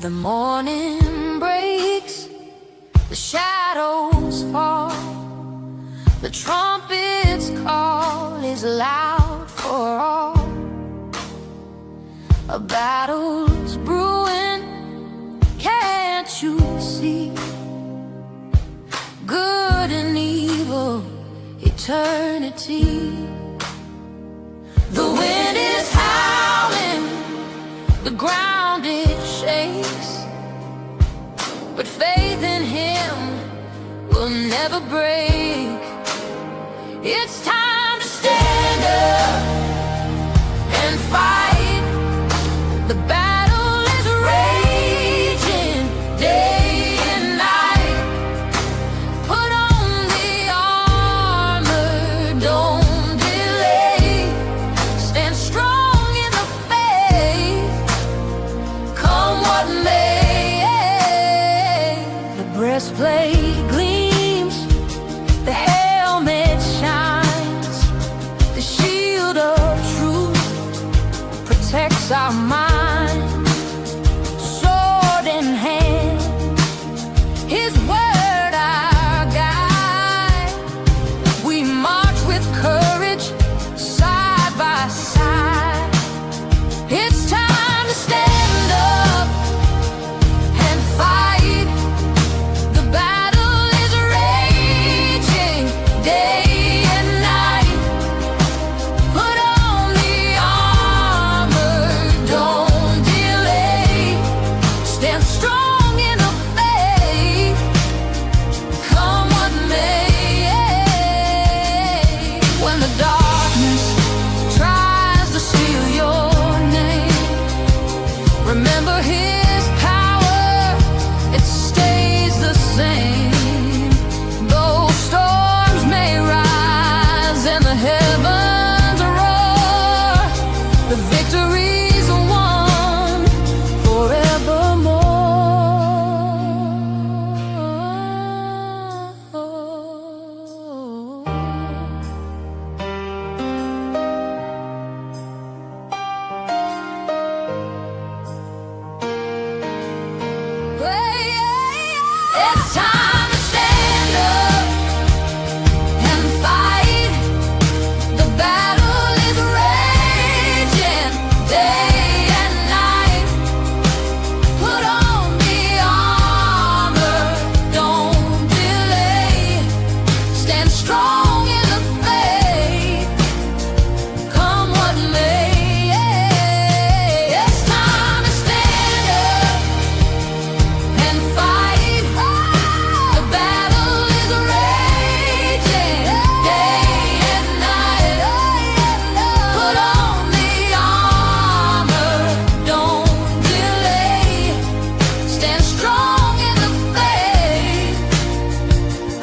The morning breaks, the shadows fall, the trumpet's call is loud for all. A battle's brewing, can't you see? Good and evil, eternity. The wind is howling, the ground it shakes, but faith in Him will never break. It's time to stand up and fight. The battle is raging day and night. Put on the armor, don't delay. Stand strong in the faith, come what may. The breastplate gleams, the helmet shines, the shield of truth protects our mind. Sword in hand, His word our guide. We march with courage, side by side. It's time to stand up and fight. The battle is raging day and night. Put on the armor, don't delay. Stand strong in the faith, come what may. When the darkness tries to steal your name, remember His power, it stays the same. Though storms may rise and the heavens roar, the victory's won It's time to stand up and fight. The battle is raging day and night. Put on the armor, don't delay. Stand strong in the faith, come what may. It's time to stand up and fight. The battle is raging day and night. Put on the armor, don't delay. Stand strong in the faith,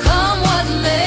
come what may.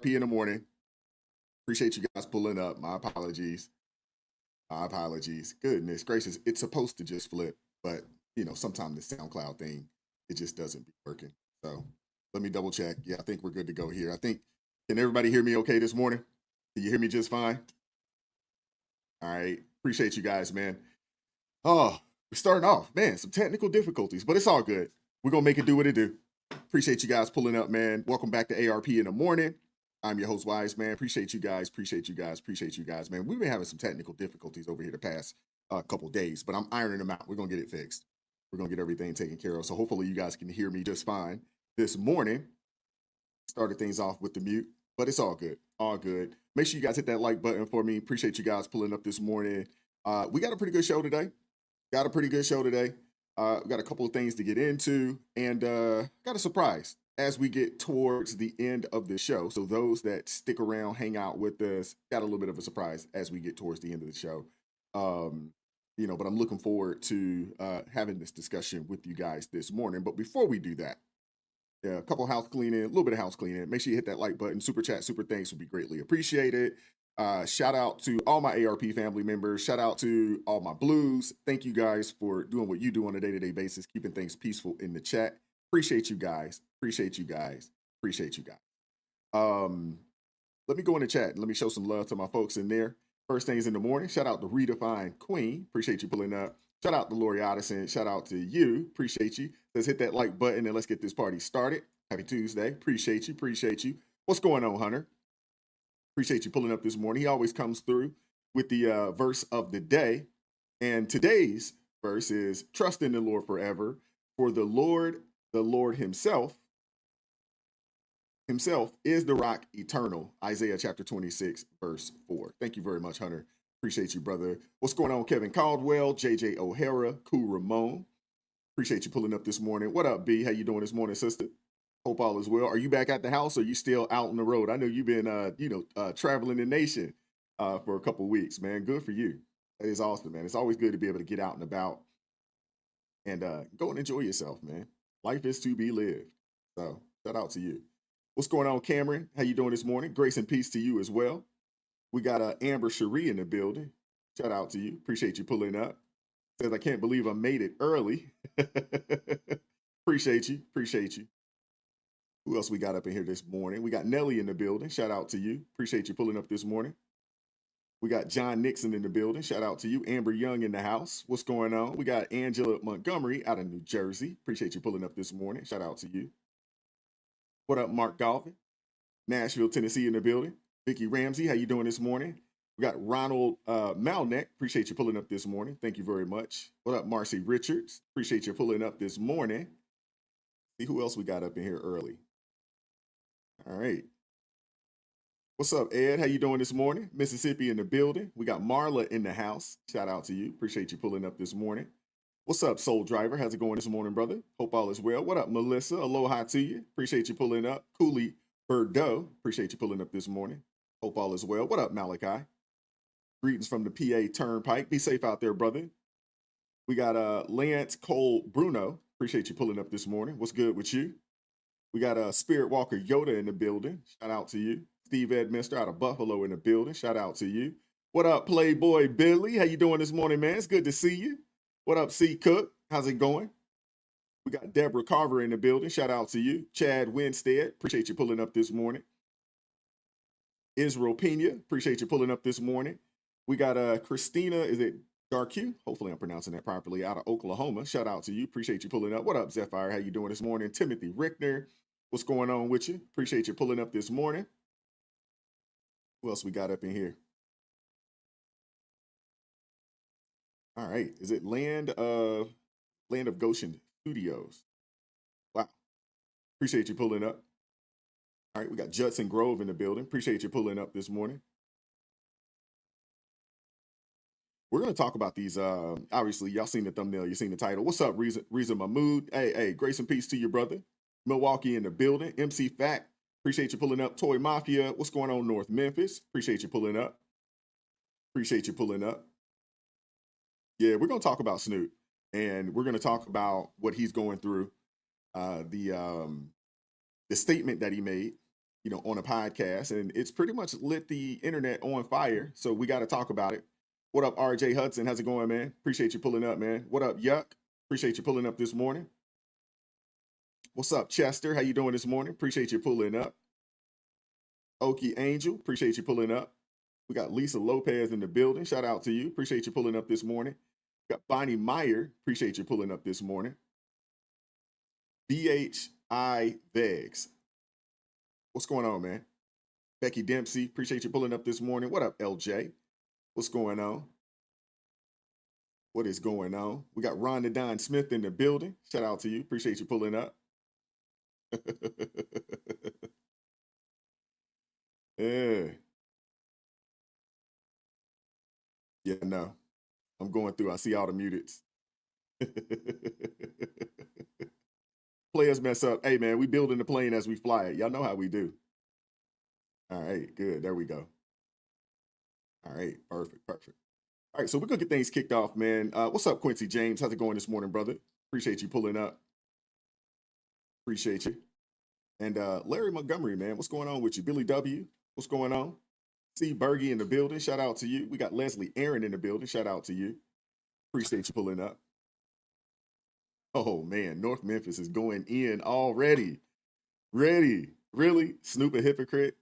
In the morning. Appreciate you guys pulling up. My apologies. My apologies. Goodness gracious, it's supposed to just flip, but sometimes the SoundCloud thing, it just doesn't be working. So let me double check. Yeah, I think we're good to go here. Can everybody hear me okay this morning? Can you hear me just fine? All right. Appreciate you guys, man. Oh, we're starting off, man, some technical difficulties, but it's all good. We're going to make it do what it do. Appreciate you guys pulling up, man. Welcome back to ARP in the morning. I'm your host, Wise, man. Appreciate you guys, man. We've been having some technical difficulties over here the past couple days, but I'm ironing them out. We're going to get it fixed. We're going to get everything taken care of. So hopefully you guys can hear me just fine this morning. Started things off with the mute, but it's all good. All good. Make sure you guys hit that like button for me. Appreciate you guys pulling up this morning. We got a pretty good show today. We got a couple of things to get into, and got a surprise as we get towards the end of the show. So those that stick around, hang out with us, got a little bit of a surprise as we get towards the end of the show. Um, but I'm looking forward to having this discussion with you guys this morning. But before we do that, yeah, a couple house cleaning, a little bit of house cleaning. Make sure you hit that like button. Super chat, super thanks would be greatly appreciated. Shout out to all my ARP family members. Shout out to all my blues. Thank you guys for doing what you do on a day-to-day basis, keeping things peaceful in the chat. Appreciate you guys. Appreciate you guys. Appreciate you guys. Let me go in the chat and let me show some love to my folks in there. First things in the morning. Shout out to Redefined Queen. Appreciate you pulling up. Shout out to Lori Addison. Shout out to you. Appreciate you. Let's hit that like button and let's get this party started. Happy Tuesday. Appreciate you. Appreciate you. What's going on, Hunter? Appreciate you pulling up this morning. He always comes through with the verse of the day. And today's verse is trust in the Lord forever. For the Lord himself is the rock eternal. Isaiah chapter 26, verse 4. Thank you very much, Hunter. Appreciate you, brother. What's going on, Kevin Caldwell, JJ O'Hara, Cool Ramon? Appreciate you pulling up this morning. What up, B? How you doing this morning, sister? Hope all is well. Are you back at the house or are you still out on the road? I know you've been, traveling the nation for a couple weeks, man. Good for you. That is awesome, man. It's always good to be able to get out and about and go and enjoy yourself, man. Life is to be lived. So shout out to you. What's going on, Cameron? How you doing this morning? Grace and peace to you as well. We got Amber Cherie in the building. Shout out to you. Appreciate you pulling up. Says, I can't believe I made it early. Appreciate you. Appreciate you. Who else we got up in here this morning? We got Nelly in the building. Shout out to you. Appreciate you pulling up this morning. We got John Nixon in the building. Shout out to you. Amber Young in the house. What's going on? We got Angela Montgomery out of New Jersey. Appreciate you pulling up this morning. Shout out to you. What up, Mark Galvin? Nashville, Tennessee in the building. Vicky Ramsey, how you doing this morning? We got Ronald Malneck. Appreciate you pulling up this morning. Thank you very much. What up, Marcy Richards? Appreciate you pulling up this morning. See who else we got up in here early. All right. What's up, Ed? How you doing this morning? Mississippi in the building. We got Marla in the house. Shout out to you. Appreciate you pulling up this morning. What's up, Soul Driver? How's it going this morning, brother? Hope all is well. What up, Melissa? Aloha to you. Appreciate you pulling up. Cooley Bordeaux. Appreciate you pulling up this morning. Hope all is well. What up, Malachi? Greetings from the PA Turnpike. Be safe out there, brother. We got Lance Cole Bruno. Appreciate you pulling up this morning. What's good with you? We got Spirit Walker Yoda in the building. Shout out to you. Steve Edminster out of Buffalo in the building. Shout out to you. What up, Playboy Billy? How you doing this morning, man? It's good to see you. What up, C. Cook? How's it going? We got Deborah Carver in the building. Shout out to you. Chad Winstead. Appreciate you pulling up this morning. Israel Pena. Appreciate you pulling up this morning. We got Christina, is it Darq? Hopefully I'm pronouncing that properly, out of Oklahoma. Shout out to you. Appreciate you pulling up. What up, Zephyr? How you doing this morning? Timothy Rickner. What's going on with you? Appreciate you pulling up this morning. Who else we got up in here? All right. Is it Land of Goshen Studios? Wow. Appreciate you pulling up. All right. We got Judson Grove in the building. Appreciate you pulling up this morning. We're going to talk about these. Obviously, y'all seen the thumbnail. You seen the title. What's up, Reza Mahmood? Hey, grace and peace to you, brother. Milwaukee in the building. MC Fact. Appreciate you pulling up. Toy Mafia. What's going on, North Memphis? Appreciate you pulling up. Appreciate you pulling up. Yeah, we're going to talk about Snoop, and we're going to talk about what he's going through. The statement that he made, on a podcast, and it's pretty much lit the internet on fire. So we got to talk about it. What up, RJ Hudson? How's it going, man? Appreciate you pulling up, man. What up, Yuck? Appreciate you pulling up this morning. What's up, Chester? How you doing this morning? Appreciate you pulling up. Okie Angel, appreciate you pulling up. We got Lisa Lopez in the building. Shout out to you. Appreciate you pulling up this morning. We got Bonnie Meyer. Appreciate you pulling up this morning. BHI Vegs. What's going on, man? Becky Dempsey, appreciate you pulling up this morning. What up, LJ? What's going on? What is going on? We got Rhonda Don Smith in the building. Shout out to you. Appreciate you pulling up. Yeah. Yeah, no. I'm going through. I see all the muteds. Players mess up. Hey, man, we building the plane as we fly it. Y'all know how we do. All right, good. There we go. All right, perfect, perfect. All right, so we're gonna get things kicked off, man. What's up, Quincy James? How's it going this morning, brother? Appreciate you pulling up. Appreciate you. And Larry Montgomery, man, what's going on with you? Billy W, what's going on? C Bergie in the building. Shout out to you. We got Leslie Aaron in the building. Shout out to you. Appreciate you pulling up. Oh man, North Memphis is going in already. Ready? Really? Snoop a hypocrite?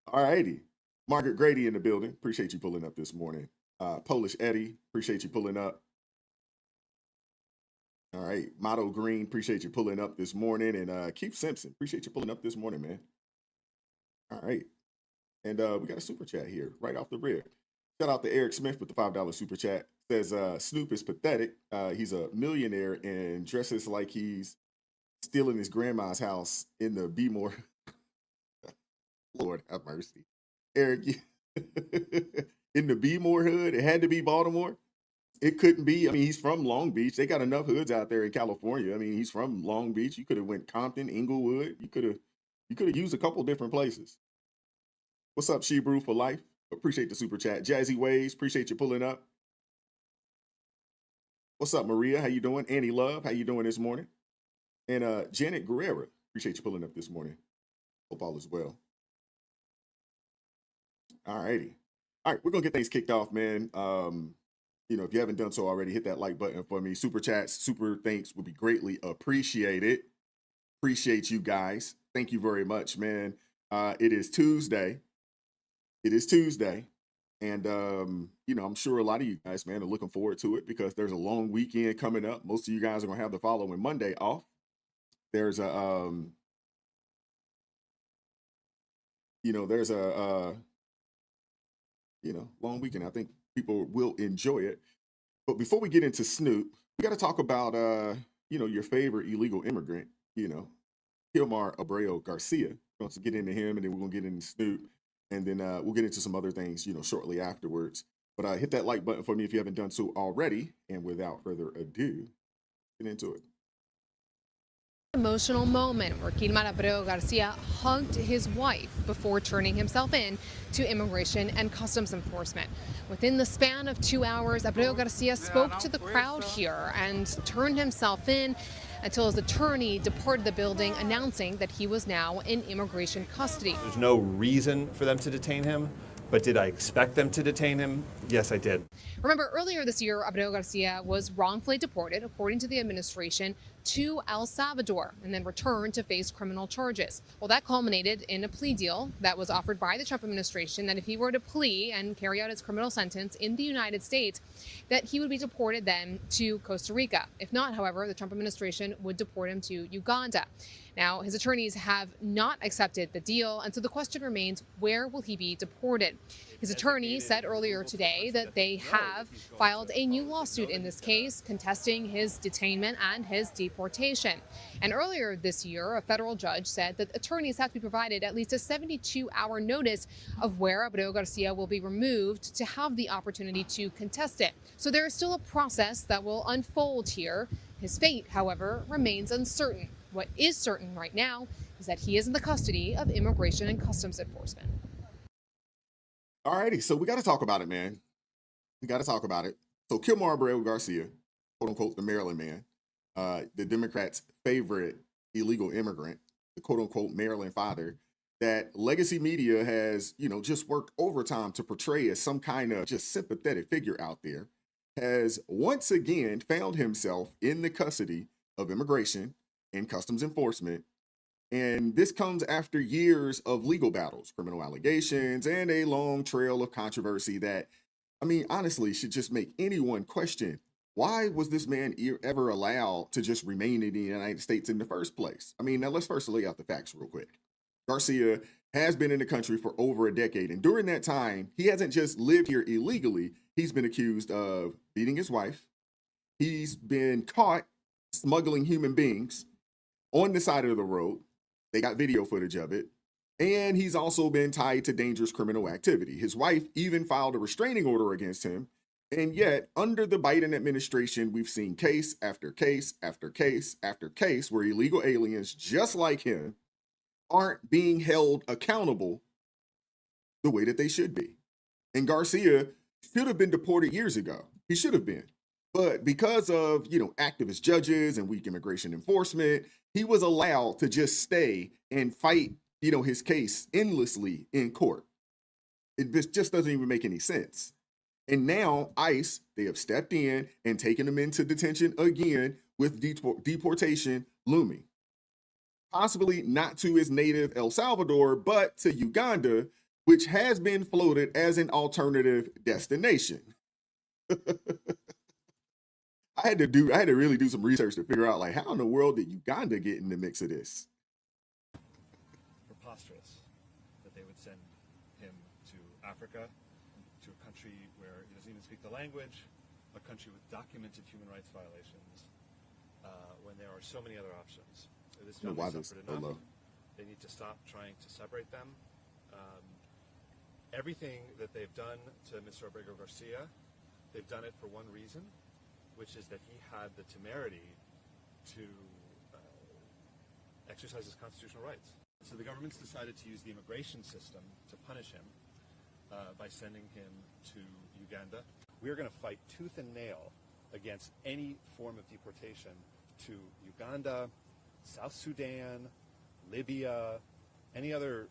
All righty. Margaret Grady in the building. Appreciate you pulling up this morning. Polish Eddie, appreciate you pulling up. All right. Motto Green, appreciate you pulling up this morning. And Keith Simpson, appreciate you pulling up this morning, man. All right. And we got a super chat here right off the rip. Shout out to Eric Smith with the $5 super chat. Says Snoop is pathetic. He's a millionaire and dresses like he's stealing his grandma's house in the Be More. Lord have mercy. Eric, in the Be More hood, it had to be Baltimore. It couldn't be. I mean, he's from Long Beach. They got enough hoods out there in California. I mean, he's from Long Beach. You could have went Compton, Inglewood. You could have used a couple different places. What's up, Shebrew for life? Appreciate the super chat. Jazzy Ways, appreciate you pulling up. What's up, Maria? How you doing? Annie Love, how you doing this morning? And Janet Guerrera, appreciate you pulling up this morning. Hope all is well. All righty. All right, we're gonna get things kicked off, man. If you haven't done so already, hit that like button for me. Super chats, super thanks would be greatly appreciated. Appreciate you guys. Thank you very much, man. It is Tuesday. And I'm sure a lot of you guys, man, are looking forward to it because there's a long weekend coming up. Most of you guys are gonna have the following Monday off. There's a long weekend. I think people will enjoy it. But before we get into Snoop, we got to talk about your favorite illegal immigrant, Kilmar Abreu Garcia. We're going to get into him, and then we're going to get into Snoop, and then we'll get into some other things, shortly afterwards. But hit that like button for me if you haven't done so already. And without further ado, get into it. Emotional moment where Kilmar Abreu Garcia hugged his wife before turning himself in to Immigration and Customs Enforcement. Within the span of 2 hours, Abreu Garcia spoke to the crowd here and turned himself in until his attorney departed the building, announcing that he was now in immigration custody. There's no reason for them to detain him. But did I expect them to detain him? Yes, I did. Remember, earlier this year, Abreu Garcia was wrongfully deported, according to the administration, to El Salvador and then returned to face criminal charges. Well, that culminated in a plea deal that was offered by the Trump administration that if he were to plea and carry out his criminal sentence in the United States, that he would be deported then to Costa Rica. If not, however, the Trump administration would deport him to Uganda. Now, his attorneys have not accepted the deal, and so the question remains, where will he be deported? His attorney said earlier today that they have filed a new lawsuit in this case, contesting his detainment and his deportation. And earlier this year, a federal judge said that attorneys have to be provided at least a 72-hour notice of where Abreu Garcia will be removed to have the opportunity to contest it. So there is still a process that will unfold here. His fate, however, remains uncertain. What is certain right now is that he is in the custody of Immigration and Customs Enforcement. All righty, so we got to talk about it, man. We got to talk about it. So Kilmar Abreu Garcia, quote unquote, the Maryland man, the Democrats' favorite illegal immigrant, the quote unquote Maryland father, that legacy media has, just worked overtime to portray as some kind of just sympathetic figure out there, has once again found himself in the custody of Immigration and Customs Enforcement. And this comes after years of legal battles, criminal allegations, and a long trail of controversy that, honestly, should just make anyone question, why was this man ever allowed to just remain in the United States in the first place? Now let's first lay out the facts real quick. Garcia has been in the country for over a decade. And during that time, he hasn't just lived here illegally. He's been accused of beating his wife. He's been caught smuggling human beings on the side of the road. They got video footage of it. And he's also been tied to dangerous criminal activity. His wife even filed a restraining order against him. And yet, under the Biden administration, we've seen case after case after case after case where illegal aliens just like him aren't being held accountable the way that they should be. And Garcia should have been deported years ago. He should have been. But because of, activist judges and weak immigration enforcement, he was allowed to just stay and fight, his case endlessly in court. It just doesn't even make any sense. And now ICE, they have stepped in and taken him into detention again with deportation looming. Possibly not to his native El Salvador, but to Uganda, which has been floated as an alternative destination. I had to really do some research to figure out, like, how in the world did Uganda get in the mix of this? Preposterous that they would send him to Africa, to a country where he doesn't even speak the language, a country with documented human rights violations, when there are so many other options. This family suffered enough. They need to stop trying to separate them. Everything that they've done to Mr. Abrego Garcia, they've done it for one reason, which is that he had the temerity to exercise his constitutional rights. So the government's decided to use the immigration system to punish him by sending him to Uganda. We're going to fight tooth and nail against any form of deportation to Uganda, South Sudan, Libya, any other,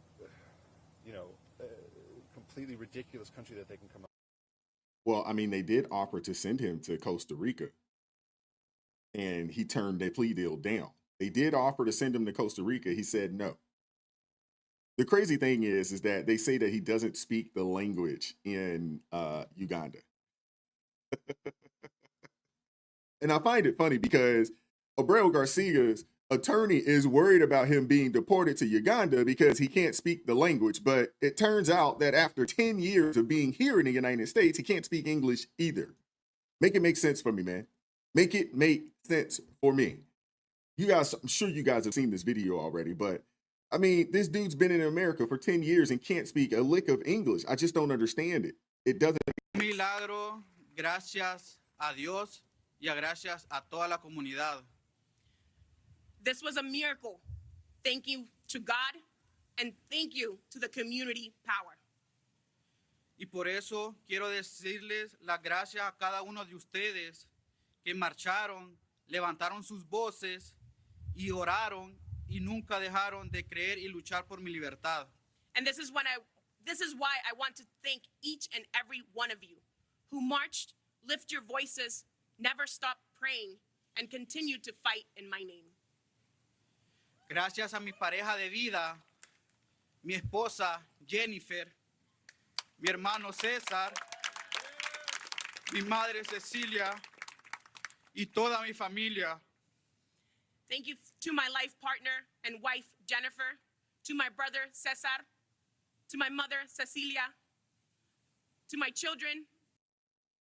completely ridiculous country that they can come up. Well, I mean, they did offer to send him to Costa Rica, and he turned their plea deal down. They did offer to send him to Costa Rica. He said no. The crazy thing is that they say that he doesn't speak the language in Uganda. And I find it funny because Abreu Garcia's attorney is worried about him being deported to Uganda because he can't speak the language. But it turns out that after 10 years of being here in the United States, he can't speak English either. Make it make sense for me, man. Make it make sense for me. You guys, I'm sure you guys have seen this video already, but I mean, this dude's been in America for 10 years and can't speak a lick of English. I just don't understand it. It doesn't. Milagro, gracias a Dios y gracias a toda la comunidad. This was a miracle. Thank you to God and thank you to the community power. Y por eso quiero decirles las gracias a cada uno de ustedes que marcharon, levantaron sus voces y oraron y nunca dejaron de creer y luchar por mi libertad. And this is why I want to thank each and every one of you who marched, lift your voices, never stopped praying, and continued to fight in my name. Gracias a mi pareja de vida, mi esposa Jennifer, mi hermano César, mi madre Cecilia y toda mi familia. Thank you to my life partner and wife Jennifer, to my brother Cesar, to my mother Cecilia, to my children.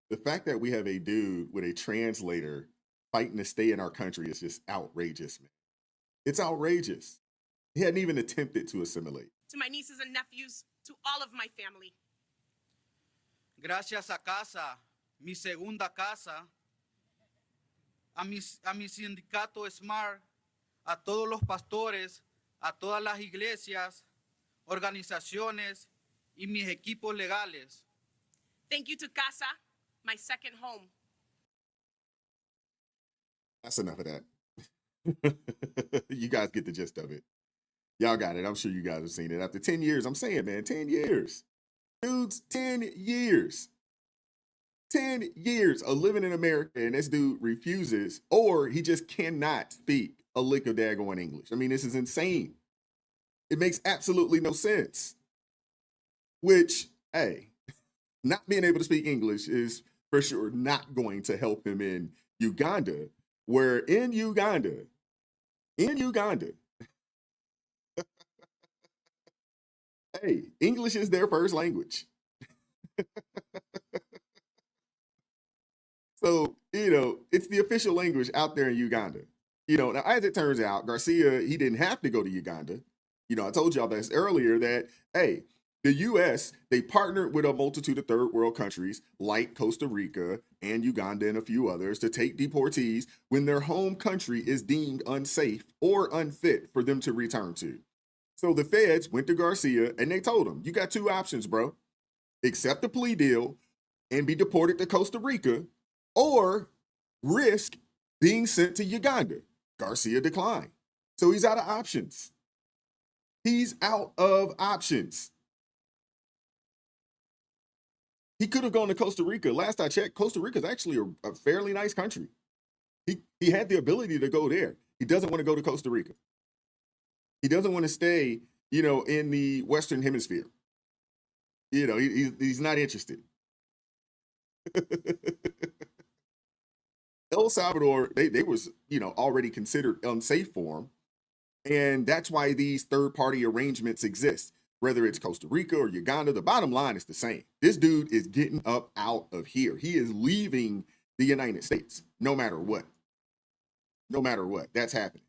The fact that we have a dude with a translator fighting to stay in our country is just outrageous, man. It's outrageous. He hadn't even attempted to assimilate. To my nieces and nephews, to all of my family. Gracias a casa, mi segunda casa, a mi sindicato SMART, a todos los pastores, a todas las iglesias, organizaciones y mis equipos legales. Thank you to Casa, my second home. That's enough of that. You guys get the gist of it. Y'all got it. I'm sure you guys have seen it. After 10 years, I'm saying, man, 10 years. Dude's 10 years. 10 years of living in America, and this dude refuses, or he just cannot speak a lick of daggone English. I mean, this is insane. It makes absolutely no sense. Which, hey, not being able to speak English is for sure not going to help him in Uganda, where in Uganda, hey, English is their first language. So, it's the official language out there in Uganda. Now, as it turns out, Garcia, he didn't have to go to Uganda. I told y'all this earlier that, hey, the U.S., they partnered with a multitude of third world countries like Costa Rica and Uganda and a few others to take deportees when their home country is deemed unsafe or unfit for them to return to. So the feds went to Garcia and they told him, you got two options, bro. Accept the plea deal and be deported to Costa Rica, or risk being sent to Uganda. Garcia declined. So he's out of options. He's out of options. He could have gone to Costa Rica. Last I checked, Costa Rica is actually a fairly nice country. He had the ability to go there. He doesn't want to go to Costa Rica. He doesn't want to stay, in the Western Hemisphere. He's not interested. El Salvador, they was, already considered unsafe for him. And that's why these third-party arrangements exist. Whether it's Costa Rica or Uganda, the bottom line is the same. This dude is getting up out of here. He is leaving the United States, no matter what. No matter what, that's happening.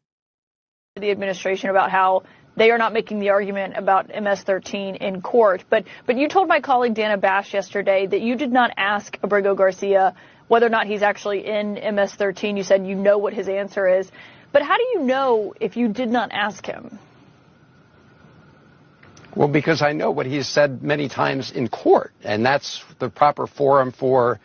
The administration about how they are not making the argument about MS-13 in court. But you told my colleague Dana Bash yesterday that you did not ask Abrego Garcia whether or not he's actually in MS-13. You said you know what his answer is. But how do you know if you did not ask him? Well, because I know what he's said many times in court, and that's the proper forum for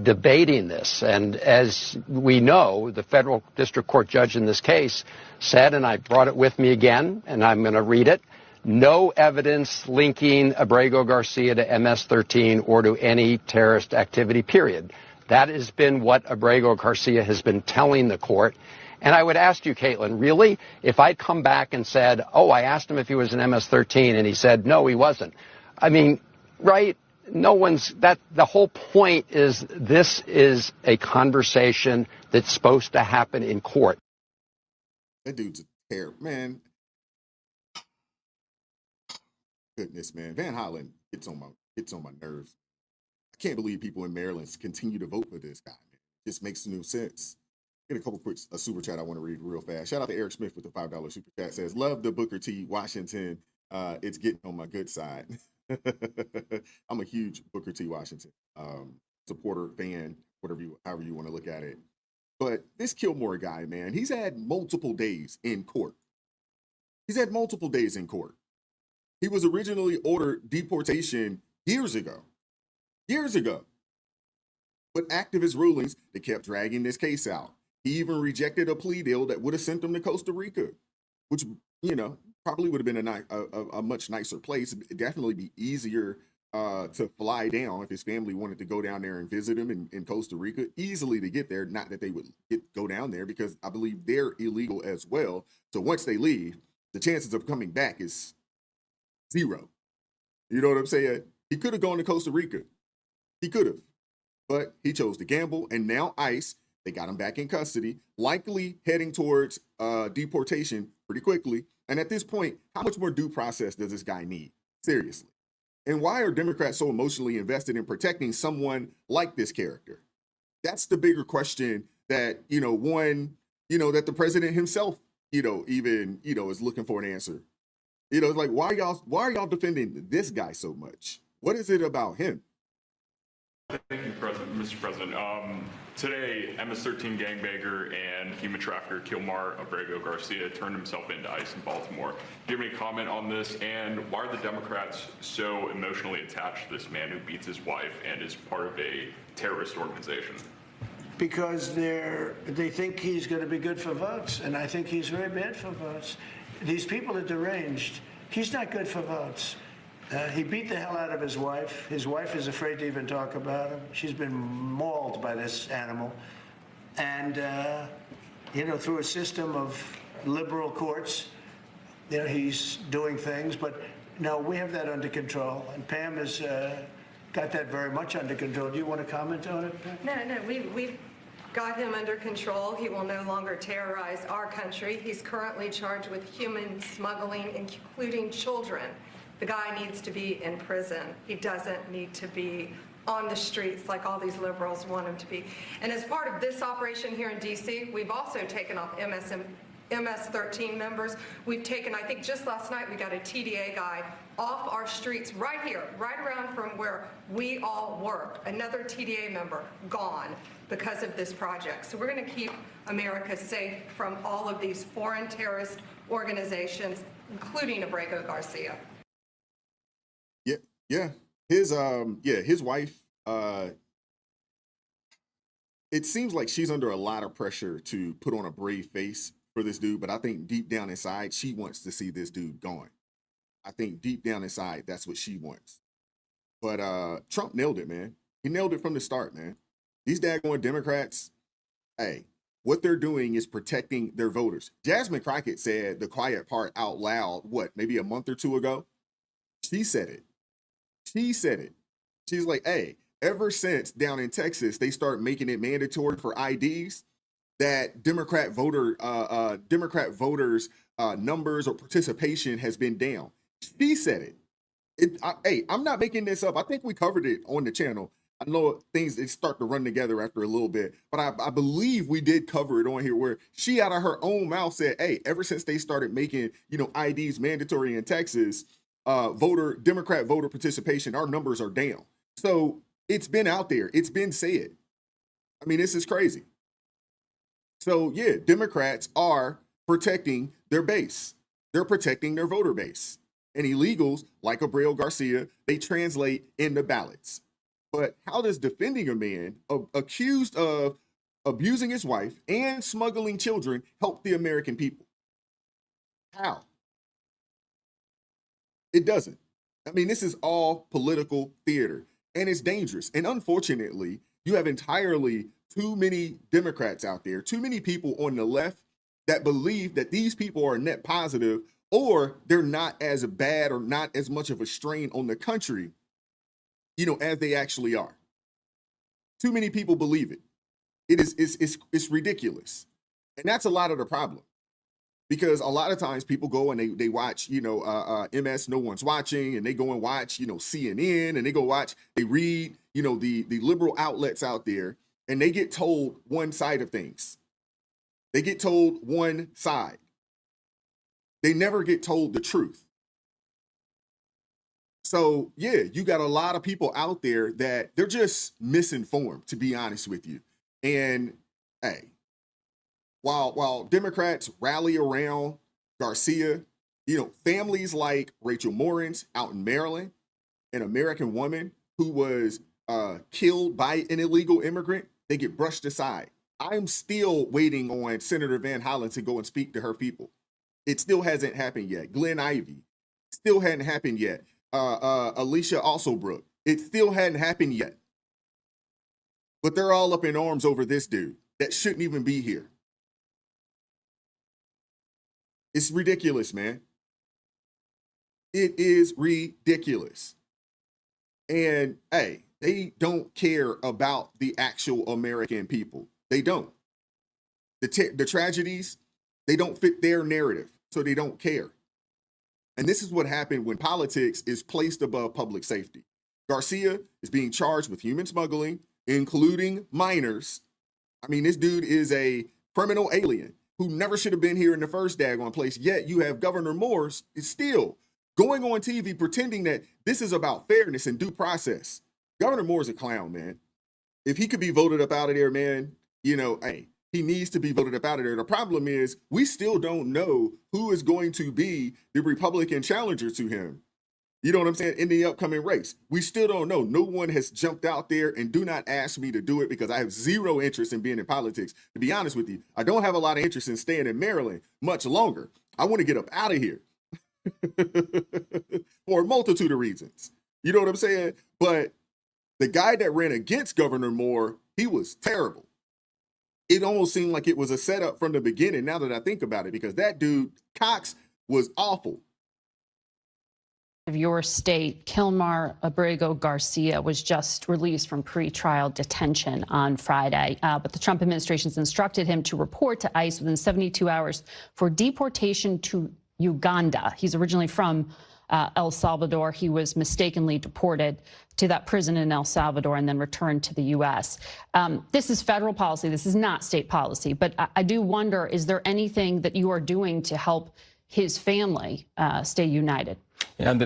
debating this. And as we know, the federal district court judge in this case said, and I brought it with me again, and I'm going to read it, no evidence linking Abrego Garcia to MS-13 or to any terrorist activity, period. That has been what Abrego Garcia has been telling the court. And I would ask you, Caitlin, really, if I'd come back and said, oh, I asked him if he was an MS-13, and he said, no, he wasn't. I mean, right? The whole point is this is a conversation that's supposed to happen in court. That dude's a terror, man. Goodness, man. Van Hollen gets on my nerves. I can't believe people in Maryland continue to vote for this guy, man. It just makes no sense. Get a couple quick super chat I want to read real fast. Shout out to Eric Smith with the $5 super chat. Says, love the Booker T. Washington. It's getting on my good side. I'm a huge Booker T. Washington supporter, fan, however you want to look at it. But this Kilmore guy, man, he's had multiple days in court. He was originally ordered deportation years ago. But activist rulings, they kept dragging this case out. He even rejected a plea deal that would have sent him to Costa Rica, which, probably would have been a much nicer place. It'd definitely be easier to fly down if his family wanted to go down there and visit him in Costa Rica. Easily to get there, not that they would go down there, because I believe they're illegal as well. So once they leave, the chances of coming back is zero. You know what I'm saying? He could have gone to Costa Rica. He could have. But he chose to gamble, and now ICE, they got him back in custody, likely heading towards deportation pretty quickly. And at this point, how much more due process does this guy need? Seriously. And why are Democrats so emotionally invested in protecting someone like this character? That's the bigger question that, that the president himself, even, is looking for an answer. It's like, why are y'all defending this guy so much? What is it about him? Thank you, Mr. President. Today, MS-13 gangbanger and human trafficker Kilmar Abrego Garcia turned himself into ICE in Baltimore. Do you have any comment on this? And why are the Democrats so emotionally attached to this man who beats his wife and is part of a terrorist organization? Because they think he's going to be good for votes, and I think he's very bad for votes. These people are deranged. He's not good for votes. He beat the hell out of his wife. His wife is afraid to even talk about him. She's been mauled by this animal. And, through a system of liberal courts, he's doing things. But, no, we have that under control. And Pam has got that very much under control. Do you want to comment on it, Pam? No, we've got him under control. He will no longer terrorize our country. He's currently charged with human smuggling, including children. The guy needs to be in prison. He doesn't need to be on the streets like all these liberals want him to be. And as part of this operation here in D.C., we've also taken off MS-13 members. We've taken, I think just last night, we got a TDA guy off our streets right here, right around from where we all work. Another TDA member gone because of this project. So we're going to keep America safe from all of these foreign terrorist organizations, including Abrego Garcia. Yeah. His wife, it seems like she's under a lot of pressure to put on a brave face for this dude, but I think deep down inside, she wants to see this dude gone. I think deep down inside, that's what she wants. But Trump nailed it, man. He nailed it from the start, man. These daggone Democrats, hey, what they're doing is protecting their voters. Jasmine Crockett said the quiet part out loud, maybe a month or two ago? She said it. She's like, hey, ever since down in Texas, they start making it mandatory for IDs, that Democrat voters numbers or participation has been down. She said it. Hey, I'm not making this up. I think we covered it on the channel. I know things they start to run together after a little bit, but I believe we did cover it on here where she out of her own mouth said, hey, ever since they started making, IDs mandatory in Texas, Democrat voter participation, our numbers are down. So it's been out there. It's been said. I mean, this is crazy. So yeah, Democrats are protecting their base. They're protecting their voter base. And illegals like Abrego Garcia, they translate into ballots. But how does defending a man accused of abusing his wife and smuggling children help the American people? How? It doesn't. I mean, this is all political theater, and it's dangerous. And unfortunately, you have entirely too many Democrats out there, too many people on the left that believe that these people are net positive, or they're not as bad or not as much of a strain on the country, as they actually are. Too many people believe it. It's ridiculous. And that's a lot of the problem. Because a lot of times people go and they watch, MS No One's Watching, and they go and watch, CNN, and they read, the liberal outlets out there, and they get told one side of things. They get told one side. They never get told the truth. So yeah, you got a lot of people out there that they're just misinformed, to be honest with you. And hey, while Democrats rally around Garcia, families like Rachel Morrins out in Maryland, an American woman who was killed by an illegal immigrant, they get brushed aside. I'm still waiting on Senator Van Hollen to go and speak to her people. It still hasn't happened yet. Glenn Ivey, still hadn't happened yet. Alicia Alsobrook, it still hadn't happened yet. But they're all up in arms over this dude that shouldn't even be here. It's ridiculous, man. It is ridiculous. And hey, they don't care about the actual American people. They don't. The tragedies, they don't fit their narrative, so they don't care. And this is what happened when politics is placed above public safety. Garcia is being charged with human smuggling, including minors. I mean, this dude is a criminal alien who never should have been here in the first daggone place. Yet you have Governor Moore is still going on TV pretending that this is about fairness and due process. Governor Moore is a clown, man. If he could be voted up out of there, man, hey, he needs to be voted up out of there. The problem is we still don't know who is going to be the Republican challenger to him. You know what I'm saying? In the upcoming race, we still don't know. No one has jumped out there, and do not ask me to do it because I have zero interest in being in politics. To be honest with you, I don't have a lot of interest in staying in Maryland much longer. I want to get up out of here for a multitude of reasons. You know what I'm saying? But the guy that ran against Governor Moore, he was terrible. It almost seemed like it was a setup from the beginning, now that I think about it, because that dude, Cox, was awful. Of your state, Kilmar Abrego Garcia was just released from pretrial detention on Friday, but the Trump administration's instructed him to report to ICE within 72 hours for deportation to Uganda. He's originally from El Salvador. He was mistakenly deported to that prison in El Salvador and then returned to the U.S. This is federal policy. This is not state policy. But I do wonder, is there anything that you are doing to help his family stay united? And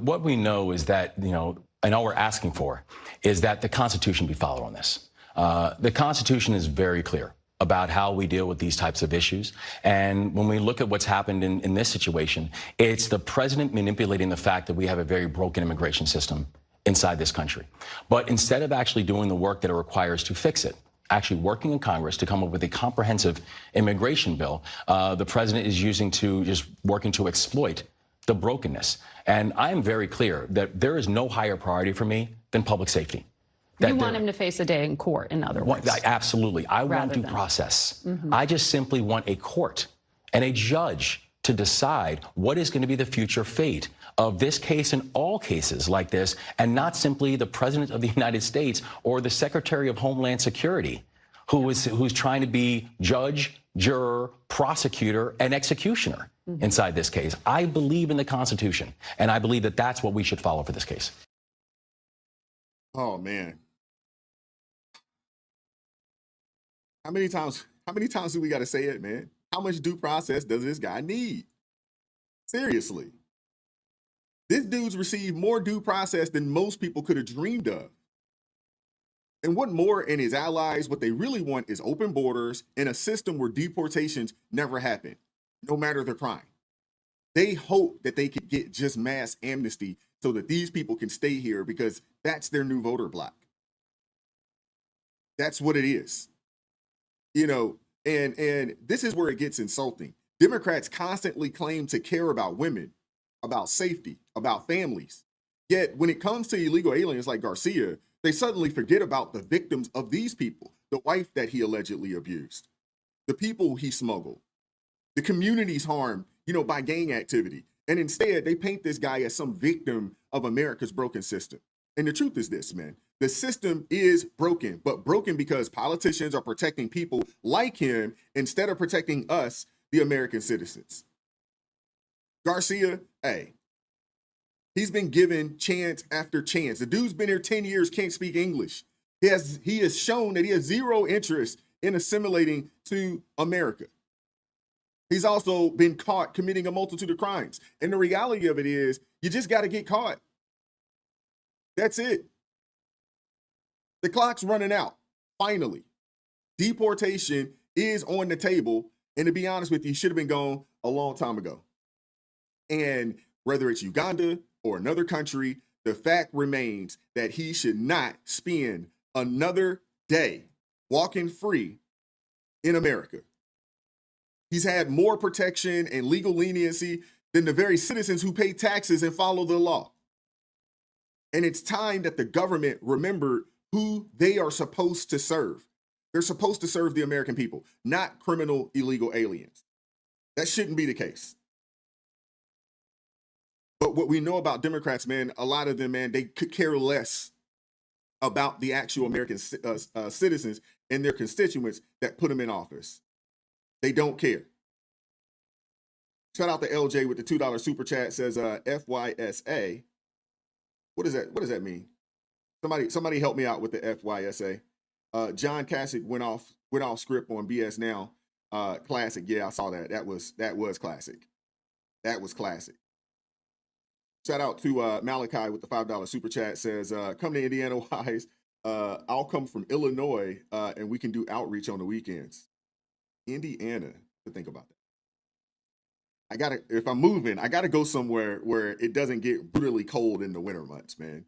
what we know is that, and all we're asking for is that the Constitution be followed on this. The Constitution is very clear about how we deal with these types of issues. And when we look at what's happened in this situation, it's the president manipulating the fact that we have a very broken immigration system inside this country. But instead of actually doing the work that it requires to fix it, actually working in Congress to come up with a comprehensive immigration bill, the president is working to exploit the brokenness. And I am very clear that there is no higher priority for me than public safety. You want him to face a day in court, in other words. Absolutely. I want due process. I just simply want a court and a judge to decide what is going to be the future fate of this case and all cases like this, and not simply the President of the United States or the Secretary of Homeland Security, who's trying to be judge, juror, prosecutor, and executioner inside this case. I believe in the Constitution, and I believe that that's what we should follow for this case. Oh, man. How many times do we got to say it, man? How much due process does this guy need? Seriously. This dude's received more due process than most people could have dreamed of. And what Moore and his allies, what they really want is open borders and a system where deportations never happen, no matter the crime. They hope that they could get just mass amnesty so that these people can stay here because that's their new voter bloc. That's what it is. And this is where it gets insulting. Democrats constantly claim to care about women, about safety, about families. Yet when it comes to illegal aliens like Garcia, they suddenly forget about the victims of these people, the wife that he allegedly abused, the people he smuggled, the communities harmed, by gang activity. And instead, they paint this guy as some victim of America's broken system. And the truth is this, man. The system is broken, but broken because politicians are protecting people like him instead of protecting us, the American citizens. Garcia, hey, he's been given chance after chance. The dude's been here 10 years, can't speak English. He has shown that he has zero interest in assimilating to America. He's also been caught committing a multitude of crimes. And the reality of it is, you just got to get caught. That's it. The clock's running out, finally. Deportation is on the table, and to be honest with you, he should have been gone a long time ago. And whether it's Uganda or another country, the fact remains that he should not spend another day walking free in America. He's had more protection and legal leniency than the very citizens who pay taxes and follow the law. And it's time that the government remembered who they are supposed to serve. They're supposed to serve the American people, not criminal illegal aliens. That shouldn't be the case. But what we know about Democrats, man, a lot of them, man, they could care less about the actual American citizens and their constituents that put them in office. They don't care. Shout out to LJ with the $2 super chat, says FYSA. What is that? What does that mean? Somebody help me out with the FYSA. John Kasich went off script on BS Now. Classic. Yeah, I saw that. That was classic. That was classic. Shout out to Malachi with the $5 super chat, says, come to Indiana Wise. I'll come from Illinois and we can do outreach on the weekends. Indiana, to think about that. If I'm moving, I gotta go somewhere where it doesn't get brutally cold in the winter months, man.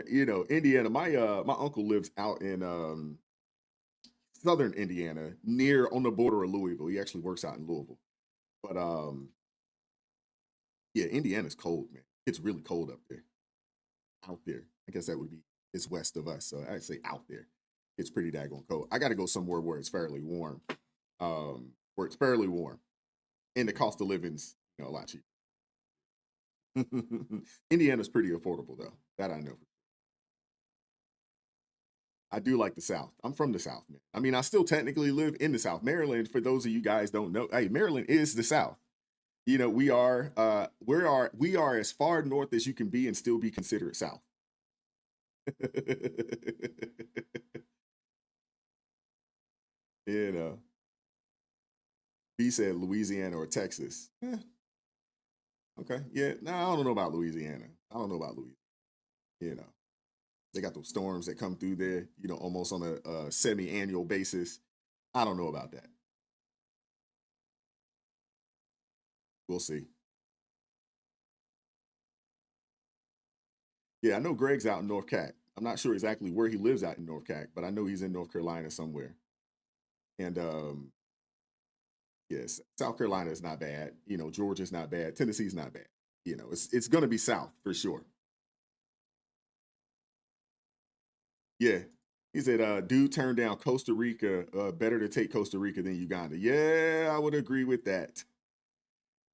Indiana, my uncle lives out in southern Indiana, on the border of Louisville. He actually works out in Louisville. But yeah, Indiana's cold, man. It's really cold up there. Out there. I guess it's west of us. So I'd say out there. It's pretty daggone cold. I gotta go somewhere where it's fairly warm. And the cost of living's a lot cheaper. Indiana's pretty affordable though. That I know. I do like the South. I'm from the South, man. I mean, I still technically live in the South. Maryland, for those of you guys don't know, hey, Maryland is the South. You know, we are as far north as you can be and still be considered south. You know, B said Louisiana or Texas. Okay, yeah. No, I don't know about Louisiana. I don't know about Louisiana. You know, they got those storms that come through there. You know, almost on a semi-annual basis. I don't know about that. We'll see. Yeah, I know Greg's out in North Cac. I'm not sure exactly where he lives out in North Cac, but I know he's in North Carolina somewhere. And yes, South Carolina is not bad. You know, Georgia's not bad. Tennessee's not bad. You know, it's going to be south for sure. Yeah. He said, dude turned down Costa Rica. Better to take Costa Rica than Uganda. Yeah, I would agree with that.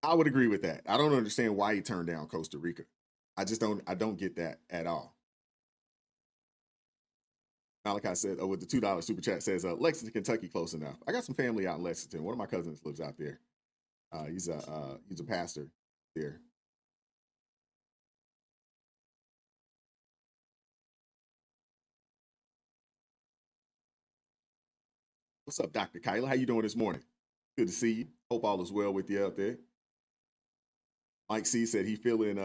I would agree with that. I don't understand why he turned down Costa Rica. I don't get that at all. Malachi said, with the $2 super chat says, Lexington, Kentucky, close enough. I got some family out in Lexington. One of my cousins lives out there. He's a pastor there. What's up, Dr. Kyla? How you doing this morning? Good to see you. Hope all is well with you out there. Mike C said he feeling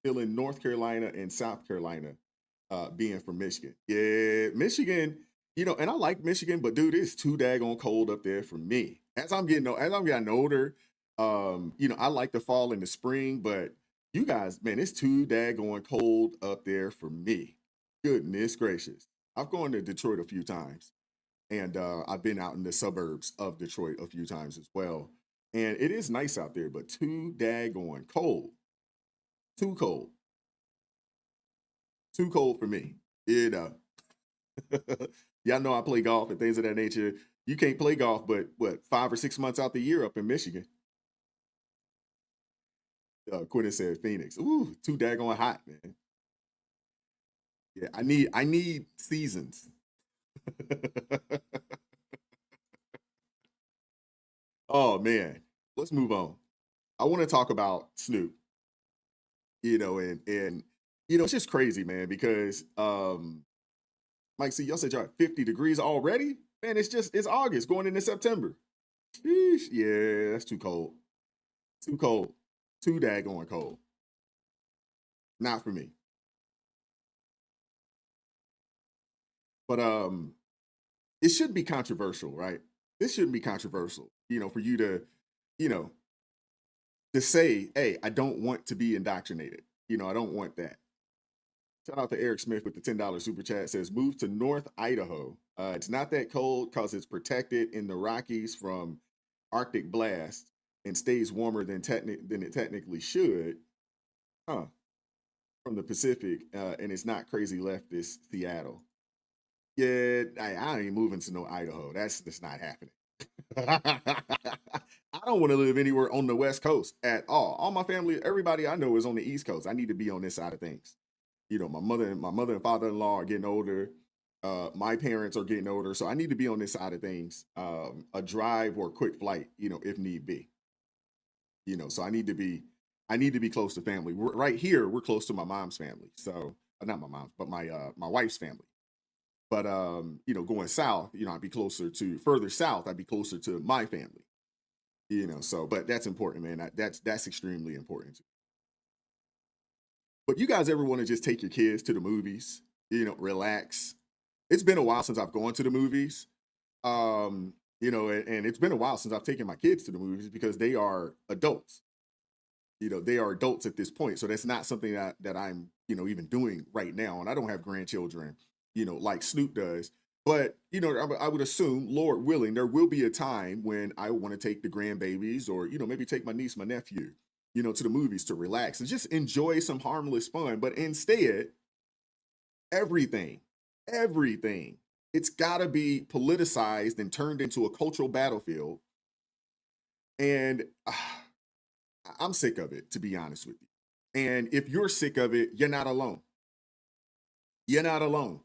North Carolina and South Carolina, being from Michigan. Yeah, Michigan, you know, and I like Michigan, but dude, it's too daggone cold up there for me. As I'm getting older, you know, I like the fall and the spring, but you guys, man, it's too daggone cold up there for me. Goodness gracious. I've gone to Detroit a few times. And I've been out in the suburbs of Detroit a few times as well. And it is nice out there, but too daggone cold. Too cold. Too cold for me. You know. Y'all know I play golf and things of that nature. You can't play golf, but what, 5 or 6 months out the year up in Michigan. Quentin said Phoenix. Ooh, too daggone hot, man. Yeah, I need seasons. Oh man, let's move on. I want to talk about Snoop. You know, and you know, it's just crazy, man, because Mike, see, y'all said y'all at 50 degrees already? Man, it's August going into September. Sheesh, yeah, that's too cold. Too cold. Too daggone cold. Not for me. But it shouldn't be controversial, right? This shouldn't be controversial, you know, for you to, you know, to say, hey, I don't want to be indoctrinated. You know, I don't want that. Shout out to Eric Smith with the $10 super chat. Says, move to North Idaho. It's not that cold because it's protected in the Rockies from Arctic blast and stays warmer than it technically should. Huh. From the Pacific, and it's not crazy leftist Seattle. Yeah, I ain't moving to no Idaho. That's not happening. I don't want to live anywhere on the West Coast at all. All my family, everybody I know is on the East Coast. I need to be on this side of things. You know, my mother and father-in-law are getting older. My parents are getting older, so I need to be on this side of things. A drive or a quick flight, you know, if need be. You know, so I need to be close to family. Right here, we're close to my mom's family. So not my mom's, but my wife's family. But you know, going south, you know, further south, I'd be closer to my family. You know, so but that's important, man. That's extremely important. But you guys ever want to just take your kids to the movies, you know, relax? It's been a while since I've gone to the movies. You know, and it's been a while since I've taken my kids to the movies because they are adults. You know, they are adults at this point. So that's not something that I'm, you know, even doing right now. And I don't have grandchildren, you know, like Snoop does. But, you know, I would assume, Lord willing, there will be a time when I want to take the grandbabies or, you know, maybe take my niece, my nephew, you know, to the movies to relax and just enjoy some harmless fun. But instead, everything, it's got to be politicized and turned into a cultural battlefield. And I'm sick of it, to be honest with you. And if you're sick of it, you're not alone. You're not alone.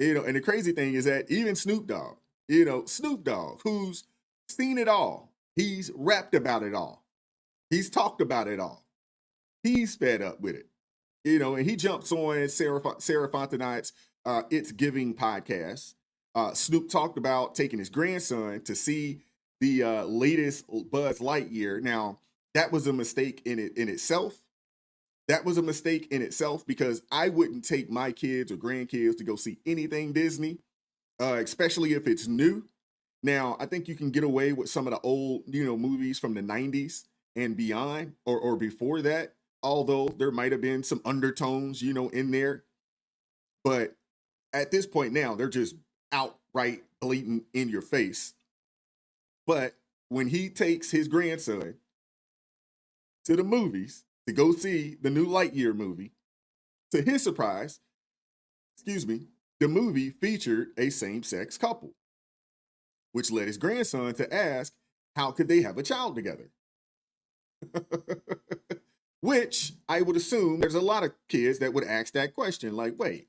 You know, and the crazy thing is that even Snoop Dogg, you know, Snoop Dogg, who's seen it all, he's rapped about it all. He's talked about it all. He's fed up with it, you know, and he jumps on Sarah Fontenot's It's Giving podcast. Snoop talked about taking his grandson to see the latest Buzz Lightyear. Now, that was a mistake in itself. That was a mistake in itself because I wouldn't take my kids or grandkids to go see anything Disney, especially if it's new. Now, I think you can get away with some of the old, you know, movies from the 90s and beyond or before that, although there might have been some undertones, you know, in there. But at this point now, they're just outright blatant in your face. But when he takes his grandson to the movies to go see the new Lightyear movie, to his surprise, the movie featured a same-sex couple, which led his grandson to ask, how could they have a child together? Which I would assume there's a lot of kids that would ask that question, like, wait,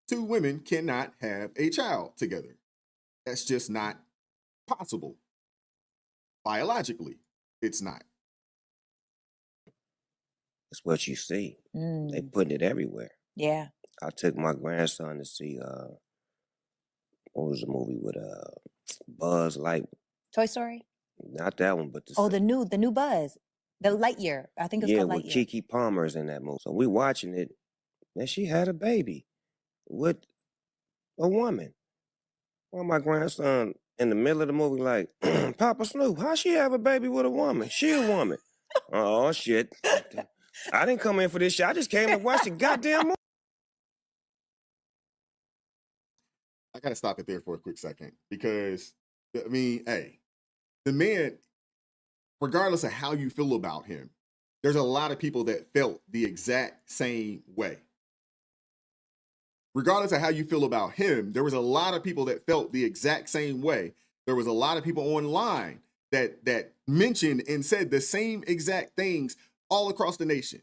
two women cannot have a child together. That's just not possible. Biologically, it's not. It's what you see. They putting it everywhere. Yeah. I took my grandson to see what was the movie with Buzz Light? Toy Story? Not that one, but the new Buzz. The Lightyear. I think it's called with Lightyear. Kiki Palmer's in that movie. So we watching it, and she had a baby with a woman. Well, my grandson in the middle of the movie like, Papa Snoop, how she have a baby with a woman? She a woman. Oh, shit. I didn't come in for this shit. I just came to watch the goddamn movie. I got to stop it there for a quick second because, I mean, hey, the man, regardless of how you feel about him, there's a lot of people that felt the exact same way. Regardless of how you feel about him, there was a lot of people that felt the exact same way. There was a lot of people online that mentioned and said the same exact things all across the nation.